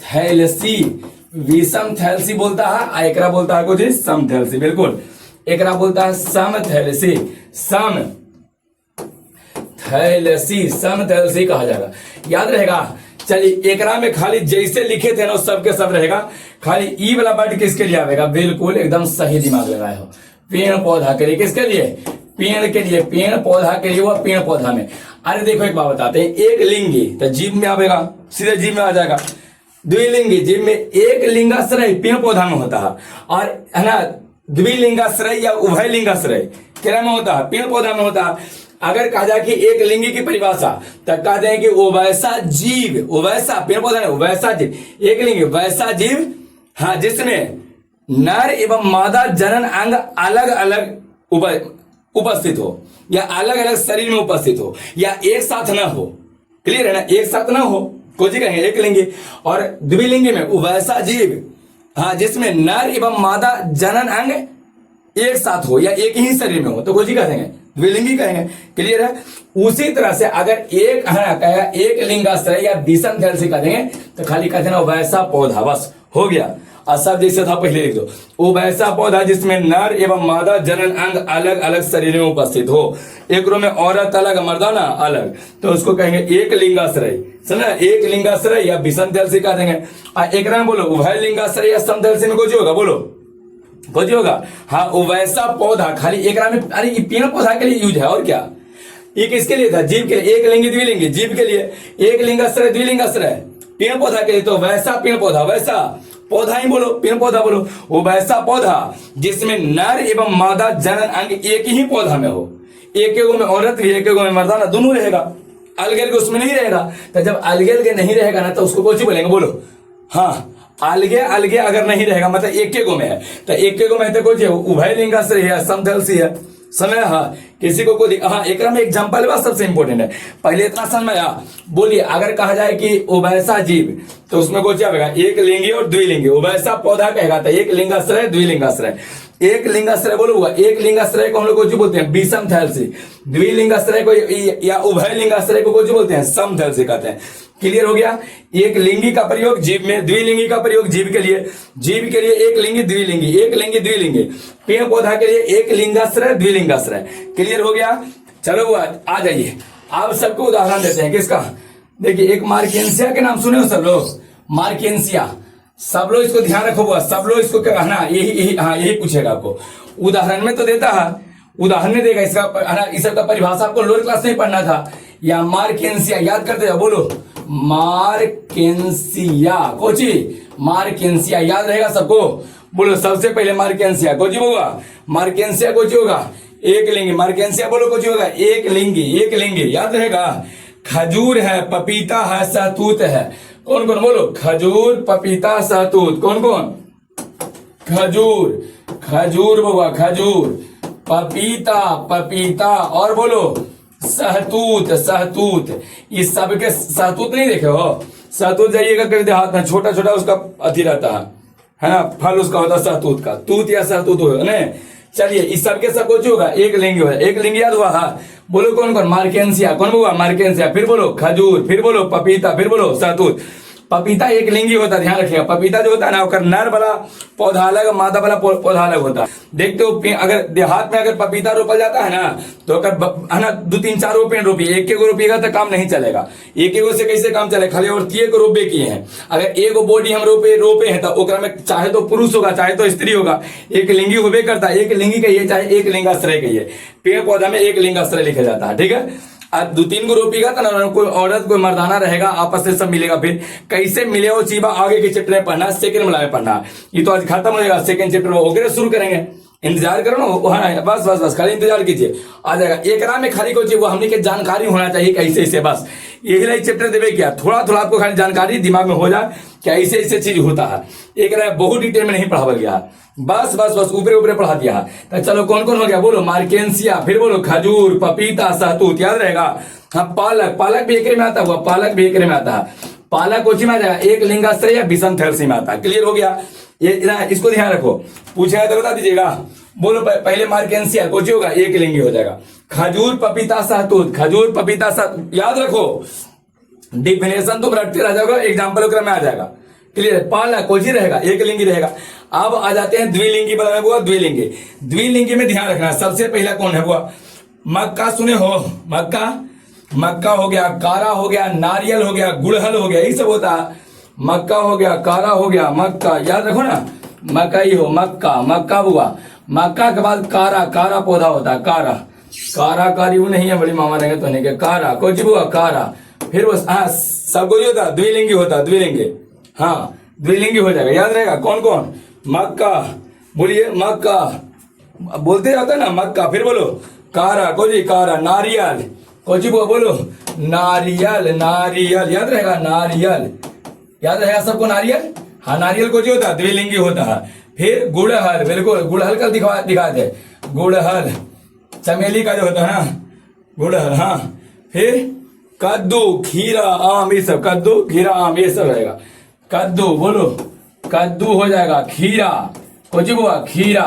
थैलसी, विषम थैलसी बोलता है, एकरा बोलता है कुछ सम थैलसी, बिल्कुल एकरा बोलता है सम थैलसी, सम थैलसी, सम थैलसी कहा जाएगा, याद रहेगा। चलिए एकरा में खाली जैसे लिखे थे ना सब के सब रहेगा, खाली ई वाला वर्ड किसके लिए आएगा, बिल्कुल एकदम सही दिमाग लगाए हो, पेड़ पौधा के लिए, किसके लिए, पेड़ के लिए, पेड़ पौधा के लिए, वो पेड़ पौधा में। अरे देखो एक बात बताते हैं, एक लिंगी तो जीव में आवेगा, सीधे जीव में आ जाएगा। द्विलिंगी जीव में एक लिंगाश्रय पेड़ पौधा में होता है, और है ना द्विलिंगाश्रय या उभय लिंगाश्रय क्या में होता है, पेड़ पौधा में होता है। अगर कहा जाए कि एक लिंगी की परिभाषा, तब कहा जाए कि वो वैसा जीव, वो वैसा पेड़ पौधा नहीं, वैसा जीव, एक लिंगी वैसा जीव, हाँ जिसमें नर एवं मादा जनन अंग अलग अलग उपस्थित हो, या अलग अलग शरीर में उपस्थित हो, या एक साथ न हो, क्लियर है ना, एक साथ न हो, कोई कहेंगे एक लिंगी। और द्विलिंगी में वैसा जीव, हाँ जिसमें नर एवं मादा जनन अंग एक साथ हो या एक ही शरीर में हो, तो कोई कहेंगे द्विलिंगी कहेंगे, क्लियर है। उसी तरह से अगर एक कहेगा एक लिंगाश्रय या विषम थैलसी कह देंगे, तो खाली कह देना वैसा पौधा, बस हो गया। और सब जैसे था पहले लिख दो, वो वैसा पौधा जिसमें नर एवं मादा जनन अंग अलग अलग शरीर में उपस्थित हो, एक रो में औरत अलग मर्दाना अलग, तो उसको कहेंगे एक लिंगाश्रय, समझा, एक लिंगाश्रय या विषम थैलसी कह देंगे। और एक में बोलो उभय लिंगाश्रय या सम थैलसी में कुछ होगा, बोलो कुछ होगा, हाँ वो वैसा पौधा, खाली एक में, अरे ये पेड़ पौधा के लिए यूज है, और क्या, ये किसके लिए था, जीव के लिए, एक लिंगी द्विलिंगी, जीव के लिए एक लिंगाश्रय द्विलिंगाश्रय, पेड़ पौधा के लिए तो वैसा पेड़ पौधा, वैसा पौधा ही बोलो, पेड़ पौधा बोलो, वो वैसा पौधा जिसमें नर एवं मादा जनन अंग एक ही पौधा में हो, एक में औरत भी, एक में मर्दाना, दोनों रहेगा, अलग अलग उसमें नहीं रहेगा। तो जब अलग अलग नहीं रहेगा ना, तो उसको कौन सी बोलेंगे, बोलो, हाँ अलगे अलगे अगर नहीं रहेगा, मतलब एक में है, तो एक में है तो कोई उभय लिंगाश्रय है, सम थैलसी है, समय, हाँ किसी को कोई, हाँ एक में एग्जाम्पल बात सबसे इंपॉर्टेंट है, पहले इतना समझ आया। बोलिए अगर कहा जाए कि वैसा जीव, तो उसमें कुछ आएगा एक लिंगी और द्विलिंगी, वैसा पौधा कहेगा तो एक लिंगाश्रय द्विलिंगाश्रय, एक लिंगाश्रय बोलो, एक लिंगाश्रय को हम लोग कुछ बोलते हैं विषम थैलसी, द्विलिंगाश्रय को या उभय लिंगाश्रय को कुछ बोलते हैं सम थैलसी कहते हैं, क्लियर हो गया। एक लिंगी का प्रयोग जीव में, द्विलिंगी का प्रयोग जीव के लिए, जीव के लिए एक लिंगी द्विलिंगी, एक लिंगी द्विलिंगी, पेड़ पौधा के लिए एक लिंगाश्रय द्विलिंगाश्रय, क्लियर हो गया। चलो आ जाइए, आप सबको उदाहरण देते हैं किसका, देखिए एक मार्केंसिया के नाम सुने हो सब लोग, मार्केंसिया, सब लोग इसको ध्यान रखो, सब लोग इसको कहना, यही हाँ यही पूछेगा आपको, उदाहरण में तो देता है, उदाहरण देगा इसका, इस सब का परिभाषा आपको लोअर क्लास में पढ़ना था। या मार्केंसिया, याद करते जाओ, बोलो मार्केंसिया, कोची मार्केंसिया, याद रहेगा सबको। बोलो सबसे पहले मार्केंसिया कोची होगा, मार्केंसिया कोची होगा एक लिंगी, मार्केंसिया बोलो कोची होगा एक लिंगी, एक लिंगी, याद रहेगा। खजूर है, पपीता है, सहतूत है, कौन कौन बोलो, खजूर पपीता सहतूत, कौन कौन, खजूर, खजूर होगा खजूर, पपीता पपीता, और बोलो सहतूत, सहतूत। इस सब के सहतूत नहीं देखे हो, सहतूत जाइएगा कभी देहात में, छोटा छोटा उसका अथी रहता है ना, फल उसका होता है सहतूत का, तूत या सहतूत होगा ना। चलिए इस सब के सब कुछ होगा एक लिंगी होगा, एक लिंगी याद हुआ। हाँ बोलो कौन कौन, मार्केंसिया, कौन हुआ मार्केंसिया, फिर बोलो खजूर, फिर बोलो पपीता, फिर बोलो सहतूत। पपीता एक लिंगी होता है, ध्यान रखिएगा। पपीता जो होता है ना, उसका नर वाला पौधा अलग, मादा वाला पौधा अलग होता है। देखते हो अगर देहात में अगर पपीता रोपा जाता है ना, तो अगर है ना 2-3-4 पेड़ रोपिए, एक एक रोपिएगा तो काम नहीं चलेगा, एक एक से कैसे काम चलेगा, खाली और 3 रोपे किए हैं। अगर एक बॉडी हम रोपे हैं तो ओकरा में चाहे तो पुरुष होगा चाहे तो स्त्री होगा, एक लिंगी होबे करता है, एक लिंगी कहिए चाहे एक लिंगाश्रय कहिए, पेड़ पौधा में एक लिंगाश्रय लिखा जाता है, ठीक है। अब 2-3 को रोपिएगा तो ना कोई औरत कोई मर्दाना रहेगा, आपस से सब मिलेगा। फिर कैसे मिले वो चीबा आगे के चैप्टर में पढ़ना, सेकंड में पढ़ना, ये तो आज खत्म हो जाएगा, सेकंड चैप्टर में वगैरह शुरू करेंगे, इंतजार करो ना, हाँ बस बस बस खाली इंतजार कीजिए, आ जाएगा। एक राम में खाली कोई वो हमने के जानकारी होना चाहिए कैसे ऐसे, बस यही लाइक चैप्टर देवे क्या, थोड़ा थोड़ा आपको खाली जानकारी दिमाग में हो जाए क्या ऐसे ऐसे चीज होता है। एक राम बहुत डिटेल में नहीं पढ़ावा गया, बस बस बस ऊपरे ऊपरे पढ़ा दिया है। तो चलो कौन कौन हो गया, बोलो मार्केंसिया, फिर बोलो खजूर, पपीता, सहतूत, याद रहेगा। हाँ पालक, पालक भी एक में आता हुआ, पालक भी एक में आता है, पालक कोची में आ जाएगा एक लिंगाश्रय या विषम थैलेसी में आता है, क्लियर हो गया। ये इसको ध्यान रखो, पूछेगा तो बता दीजिएगा। बोलो पहले मार्केंसिया कोची होगा एक लिंगी हो जाएगा, खजूर पपीता सहतूत, खजूर पपीता सहतूत, याद रखो। डिफिनेशन तुम रखते रह जाओगे, एग्जाम्पल में आ जाएगा, क्लियर। पालक कोची रहेगा एक लिंगी रहेगा। अब आ जाते हैं द्विलिंगी वाला हुआ, द्विलिंगी। द्विलिंगी में ध्यान रखना, सबसे पहला कौन है हुआ, मक्का, सुने हो मक्का, मक्का हो गया, कारा हो गया, नारियल हो गया, गुड़हल हो गया, यही सब होता है। मक्का हो गया, कारा हो गया, मक्का, याद रखो ना, मकई हो, मक्का, मक्का हुआ, मक्का के बाद कारा, कारा पौधा होता है, कारा, कारा कारी वो नहीं है, बड़ी मामा रहेंगे तो नहीं के, कारा कुछ हुआ कारा। फिर वो हाँ सब कुछ होता है, द्विलिंगी होता है, द्विलिंगी, हाँ द्विलिंगी हो जाएगा, याद रहेगा। कौन कौन, मक्का, बोलिए मक्का, बोलते जाता है ना मक्का, फिर बोलो कारा, कोजी कारा, नारियल, कोची बोलो नारियल, नारियल, याद रहेगा, नारियल, याद रहेगा सबको, नारियल, हाँ नारियल को जो होता है द्विलिंगी होता है। फिर गुड़हल, बिल्कुल गुड़हल का दिखाते, गुड़हल चमेली का जो होता है ना, गुड़हल, हाँ। फिर कद्दू, खीरा, आम, ये सब, कद्दू खीरा आम ये सब रहेगा, कद्दू, बोलो कद्दू हो जाएगा, खीरा कुछ हुआ, खीरा,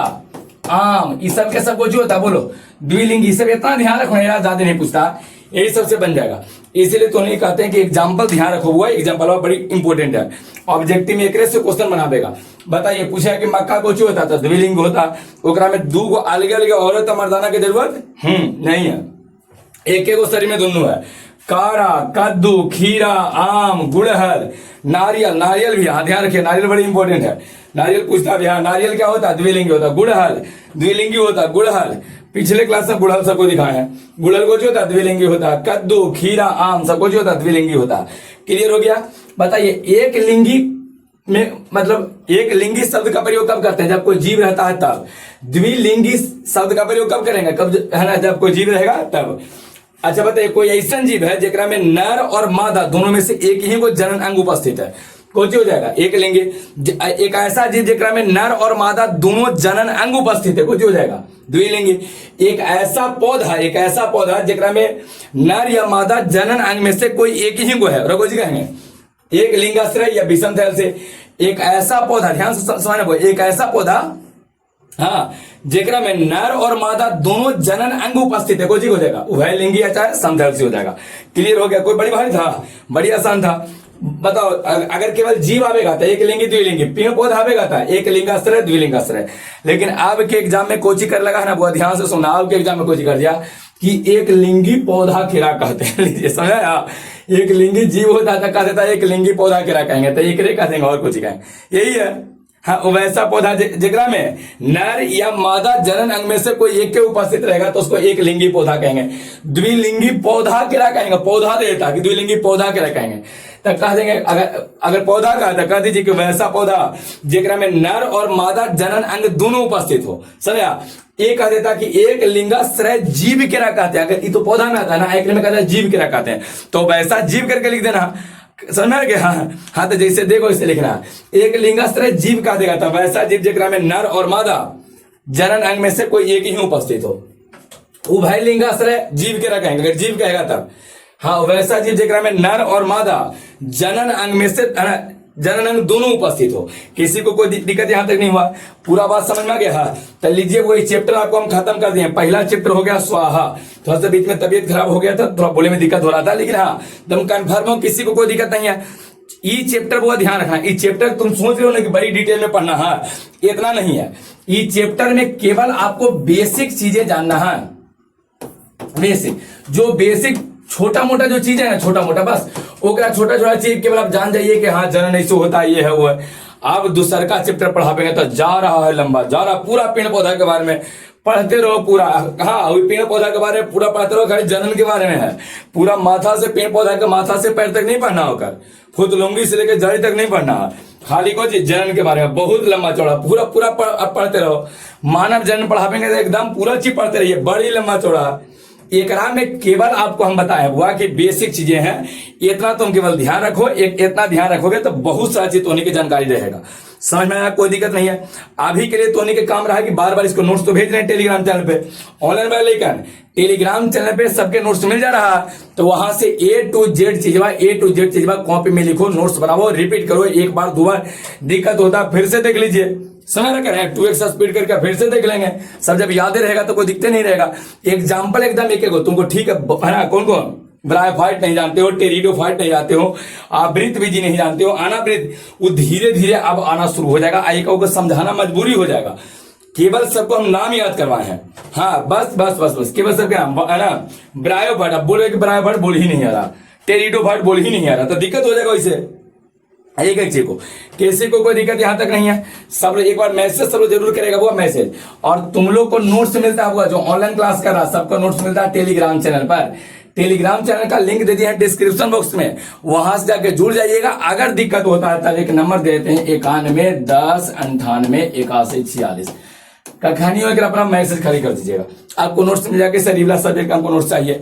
आम, ये सब के सब कुछ होता है, बोलो द्विलिंगी। सब इतना ध्यान रखो, ज्यादा नहीं पूछता, यही सबसे बन जाएगा। इसीलिए तो नहीं कहते हैं कि एग्जाम्पल ध्यान रखो हुआ, एग्जाम्पल बड़ी इंपॉर्टेंट है, ऑब्जेक्टिव में एक से क्वेश्चन बनावेगा। बताइए पूछा कि मक्का को क्यों होता था, द्विलिंग होता, ओकरा में 2 गो अलग अलग औरत मर्दाना की जरूरत नहीं है, एक एक शरीर में दोनों है। कारा, कद्दू, खीरा, आम, गुड़हल, नारियल, नारियल भी ध्यान रखिए, नारियल बड़ी इंपॉर्टेंट है, नारियल पूछता भी, हाँ नारियल क्या होता है, द्विलिंगी होता है, गुड़हल द्विलिंगी होता है, गुड़हल पिछले क्लास में गुड़हल सबको दिखाए हैं, गुड़हल को जो होता है द्विलिंगी होता है, कद्दू, खीरा, आम सबको जो होता है द्विलिंगी होता है, क्लियर हो गया। बताइए एक लिंगी में मतलब एक लिंगी शब्द का प्रयोग कब करते हैं, जब कोई जीव रहता है तब। द्विलिंगी शब्द का प्रयोग कब करेंगे, कब है ना, जब कोई जीव रहेगा तब। अच्छा बताइए कोई ऐसा जीव है जेकरा में नर और मादा दोनों में से एक ही को जनन अंग उपस्थित है, कौन हो जाएगा एक लिंगी। एक ऐसा जीव जेकरा में नर और मादा दोनों जनन अंग उपस्थित है, कौन हो जाएगा द्विलिंगी। एक ऐसा पौधा जेकरा में नर या मादा जनन अंग में से कोई एक ही को है, रघु जी कहेंगे एक लिंगाश्रय या विषम थैल से। एक ऐसा पौधा, ध्यान से समझना, एक ऐसा पौधा हाँ जेकरा में नर और मादा दोनों जनन अंग उपस्थित है, कोई हो जाएगा उभय लिंगी या चाहे समथैल से हो जाएगा। क्लियर हो गया, कोई बड़ी भारी था, बड़ी आसान था। बताओ अगर केवल जीव आवेगा था एक लिंगी द्विलिंगी, पेड़ पौधा आवेगा था एक लिंगाश्रय द्विलिंगाश्रय। लेकिन अब के एग्जाम में कोची कर लगा है ना, बहुत ध्यान से सुनना, अब के एग्जाम में कोची कर दिया कि एक लिंगी पौधा खीरा कहते हैं, लीजिए समझा, एक लिंगी जीव होता था कहते था एक लिंगी पौधा खीरा कहेंगे, तो एक रे कहेंगे और कुछ कहेंगे, यही है। हाँ वैसा पौधा जेकरा में नर या मादा जनन अंग में से कोई एक के उपस्थित रहेगा तो उसको एक लिंगी पौधा कहेंगे। द्विलिंगी पौधा क्या कहेंगे, पौधा देता कि द्विलिंगी पौधा क्या कहेंगे, तो कह देंगे अगर पौधा का तो कह दीजिए कि वैसा पौधा जेकरा में नर और मादा जनन अंग दोनों उपस्थित हो। समझा। एक कह देता कि एक लिंगाश्रय जीव क्या कहते हैं, अगर ये तो पौधा में आता है ना, एक में कहता है जीव क्या कहते हैं, तो वैसा जीव करके लिख देना। समझ में आ गया। हाँ तो जैसे देखो इसे लिखना, एक लिंगाश्रय जीव कहा देगा था वैसा जीव जेकरा में नर और मादा जनन अंग में से कोई एक ही उपस्थित हो, उभय लिंगाश्रय जीव के कहेंगे अगर जीव कहेगा तब। हाँ वैसा जीव जेकरा में नर और मादा जनन अंग में से जनन अंग दोनों उपस्थित हो। किसी को कोई दिक्कत यहां तक नहीं हुआ, पूरा बात समझ में आ गया। तो लीजिए वही चैप्टर आपको हम खत्म कर दिए। पहला चैप्टर हो गया स्वाहा, थोड़ा सा बीच में तबीयत खराब हो गया था, थोड़ा बोले में दिक्कत हो रहा था, लेकिन हाँ तुम कन्फर्म हो, किसी को कोई दिक्कत नहीं है। ई चैप्टर को ध्यान रखना, ई चैप्टर तुम सोच रहे हो ना कि बड़ी डिटेल में पढ़ना है, इतना नहीं है। ई चैप्टर में केवल आपको बेसिक चीजें जानना है, बेसिक जो बेसिक छोटा मोटा जो चीज है ना, छोटा मोटा बस ओकरा छोटा छोटा चीज केवल आप जान जाइए कि हाँ जनन ऐसे होता है, ये है वो है। आप दूसर का चैप्टर पढ़ाएंगे तो जा रहा है लंबा, जा रहा पूरा पेड़ पौधा के बारे में पढ़ते रहो पूरा। हाँ पेड़ पौधा के बारे में पूरा पढ़ते रहो, खाली जनन के बारे में है पूरा, माथा से पेड़ पौधा के माथा से पैर तक नहीं पढ़ना होकर, खुद लुंगी से लेकर जड़ी तक नहीं पढ़ना है, खाली को जनन के बारे में बहुत लंबा चौड़ा पूरा पूरा पढ़ते रहो। मानव जनन पढ़ाएंगे तो एकदम पूरा चीज पढ़ते रहिए, बड़ी लंबा चौड़ा। एकरा में केवल आपको हम बताए हुआ कि बेसिक चीजें हैं, इतना तुम केवल ध्यान रखो। इतना ध्यान रखोगे तो बहुत सारी चीज तोनी की जानकारी रहेगा। समझ में आया, कोई दिक्कत नहीं है। अभी के लिए तोनी के काम रहा है कि बार बार इसको नोट्स तो भेज रहे हैं टेलीग्राम चैनल पे ऑनलाइन वाले, लेकिन टेलीग्राम चैनल पे सबके नोट्स मिल जा रहा है, तो वहां से A to Z चीजवा कॉपी में लिखो, नोट्स बनाओ, रिपीट करो, एक बार दो बार दिक्कत होता फिर से देख लीजिए। समझ रहे हैं, 2x स्पीड करके फिर से देख लेंगे, सब जब याद रहेगा तो कोई दिक्कत नहीं रहेगा। एग्जाम्पल एकदम एक एक तुमको ठीक है ना। कौन कौन ब्रायोफाइट नहीं जानते हो, टेरिडोफाइट नहीं जानते हो, आवृत बीजी नहीं जानते हो, अनावृत, वो धीरे धीरे अब आना शुरू हो जाएगा। आयिका को समझाना मजबूरी हो जाएगा, केवल सबको हम नाम याद करवाए हैं। हाँ बस बस बस बस केवल सबके नाम है ना। ब्रायोफाइट, अब बोले कि ब्रायोफाइट बोल ही नहीं आ रहा, टेरिडोफाइट बोल ही नहीं आ रहा, तो दिक्कत हो जाएगा। वैसे एक एक चीज को किसी को कोई दिक्कत यहां तक नहीं है। सब एक बार मैसेज सब जरूर करेगा वो मैसेज, और तुम लोग को नोट्स मिलता होगा जो ऑनलाइन क्लास कर रहा, सबको नोट्स मिलता है टेलीग्राम चैनल पर। टेलीग्राम चैनल का लिंक दे दिया है डिस्क्रिप्शन बॉक्स में, वहां से जाके जुड़ जाइएगा। अगर दिक्कत होता है तब एक नंबर देते हैं 91 10 98 81 46 कहानी होकर अपना मैसेज खाली कर दीजिएगा, आपको नोट्स मिल जाके। सर इवला सब्जेक्ट का हमको नोट्स चाहिए,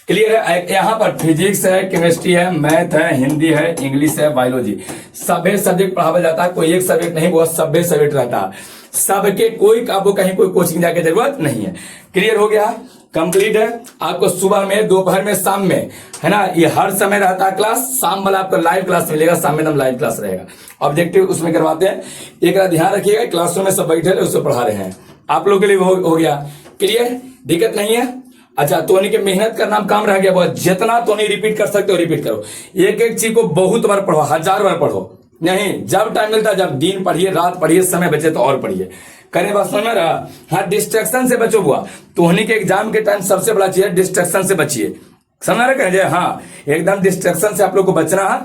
क्लियर है। यहाँ पर फिजिक्स है, केमिस्ट्री है, मैथ है, हिंदी है, इंग्लिश है, बायोलॉजी, सभी सब्जेक्ट पढ़ाया जाता है। कोई एक सब्जेक्ट नहीं, बहुत सभी सब्जेक्ट रहता है सबके, कोई आपको कहीं कोई कोचिंग जाके जरूरत नहीं है। क्लियर हो गया, कंप्लीट है। आपको सुबह में, दोपहर में, शाम में, है ना, ये हर समय रहता है क्लास। शाम वाला आपको लाइव क्लास मिलेगा, शाम में एकदम लाइव क्लास रहेगा, ऑब्जेक्टिव उसमें करवाते हैं। एक ध्यान रखिएगा, क्लासरूम में सब बैठे उसको पढ़ा रहे हैं, आप लोगों के लिए हो गया क्लियर, दिक्कत नहीं है। अच्छा तोनी के मेहनत करना काम रह गया बहुत, जितना तोनी रिपीट कर सकते हो रिपीट करो। एक एक चीज को बहुत बार पढ़ो, 1000 बार पढ़ो, नहीं जब टाइम मिलता है, जब दिन पढ़िए, रात पढ़िए, समय बचे तो और पढ़िए। करें बात समझ में रहा। हाँ डिस्ट्रैक्शन से बचो हुआ, तोहनी के एग्जाम के टाइम सबसे बड़ा चीज है डिस्ट्रैक्शन से बचिए। समझ रहे हैं, हाँ एकदम डिस्ट्रैक्शन से आप लोग को बचना है।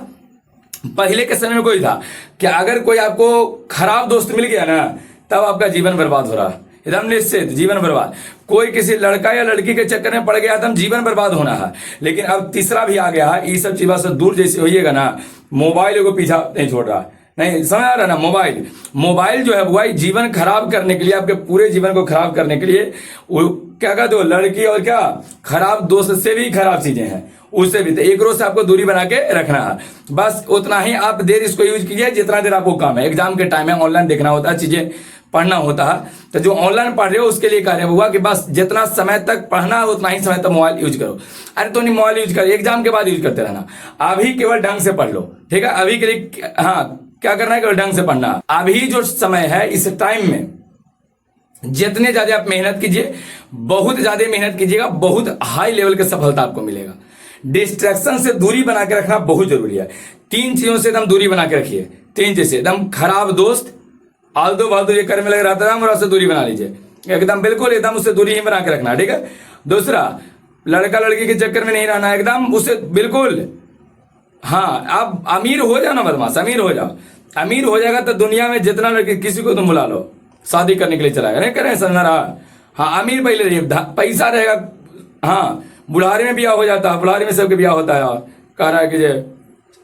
पहले के समय में कोई था कि अगर कोई आपको खराब दोस्त मिल गया ना, तब आपका जीवन बर्बाद हो रहा है, एकदम निश्चित जीवन बर्बाद। कोई किसी लड़का या लड़की के चक्कर में पड़ गया तो जीवन बर्बाद होना है। लेकिन अब तीसरा भी आ गया है, ये सब चीजों से दूर जैसे होइएगा ना, मोबाइल को पीछा नहीं छोड़ रहा, नहीं समझ आ रहा ना। मोबाइल जो है वो जीवन खराब करने के लिए, आपके पूरे जीवन को खराब करने के लिए, वो क्या कहते हो, लड़की और क्या खराब दोस्त से भी खराब चीजें हैं, उससे भी। तो एक रोज से आपको दूरी बना के रखना है, बस उतना ही आप देर इसको यूज कीजिए जितना देर आपको काम है। एग्जाम के टाइम है, ऑनलाइन देखना होता है, चीजें पढ़ना होता है, तो जो ऑनलाइन पढ़ रहे हो उसके लिए कार्य हुआ कि बस जितना समय तक पढ़ना है उतना ही समय तक मोबाइल यूज करो। अरे तो नहीं मोबाइल यूज कर, एग्जाम के बाद यूज करते रहना। अभी केवल ढंग से पढ़ लो, ठीक है, अभी के लिए हाँ क्या करना है, केवल ढंग से पढ़ना। अभी जो समय है इस टाइम में जितने ज्यादा आप मेहनत कीजिए, बहुत ज्यादा मेहनत कीजिएगा, बहुत हाई लेवल की सफलता आपको मिलेगा। डिस्ट्रैक्शन से दूरी बना के रखना बहुत जरूरी है। 3 चीजों से एकदम दूरी बना के रखिए, 3 चीज से एकदम खराब दोस्त, आलतू फालतू ये करने लग रहा था, उससे दूरी बना लीजिए एकदम, बिल्कुल एकदम उससे दूरी ही बना के रखना, ठीक है। दूसरा, लड़का लड़की के चक्कर में नहीं रहना, एकदम उससे बिल्कुल हाँ, आप अमीर हो जाओ ना बदमाश, अमीर हो जाओ। अमीर हो जाएगा तो दुनिया में जितना लड़के किसी को तुम बुला लो, शादी करने के लिए चलाएगा, नहीं करें समझ रहा। हाँ, अमीर पहले रहिए, पैसा रहेगा। हाँ, बुढ़ारी में ब्याह हो जाता है, बुढ़ारी में सबके ब्याह होता है। और कह रहा है कि जे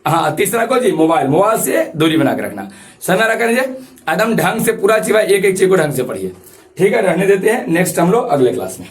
हाँ, तीसरा को जी मोबाइल, मोबाइल से दूरी बना के रखना, समझ रहा करेंगे। एकदम ढंग से पूरा चीज, एक एक चीज को ढंग से पढ़िए। ठीक है, रहने देते हैं, नेक्स्ट हम लोग अगले क्लास में।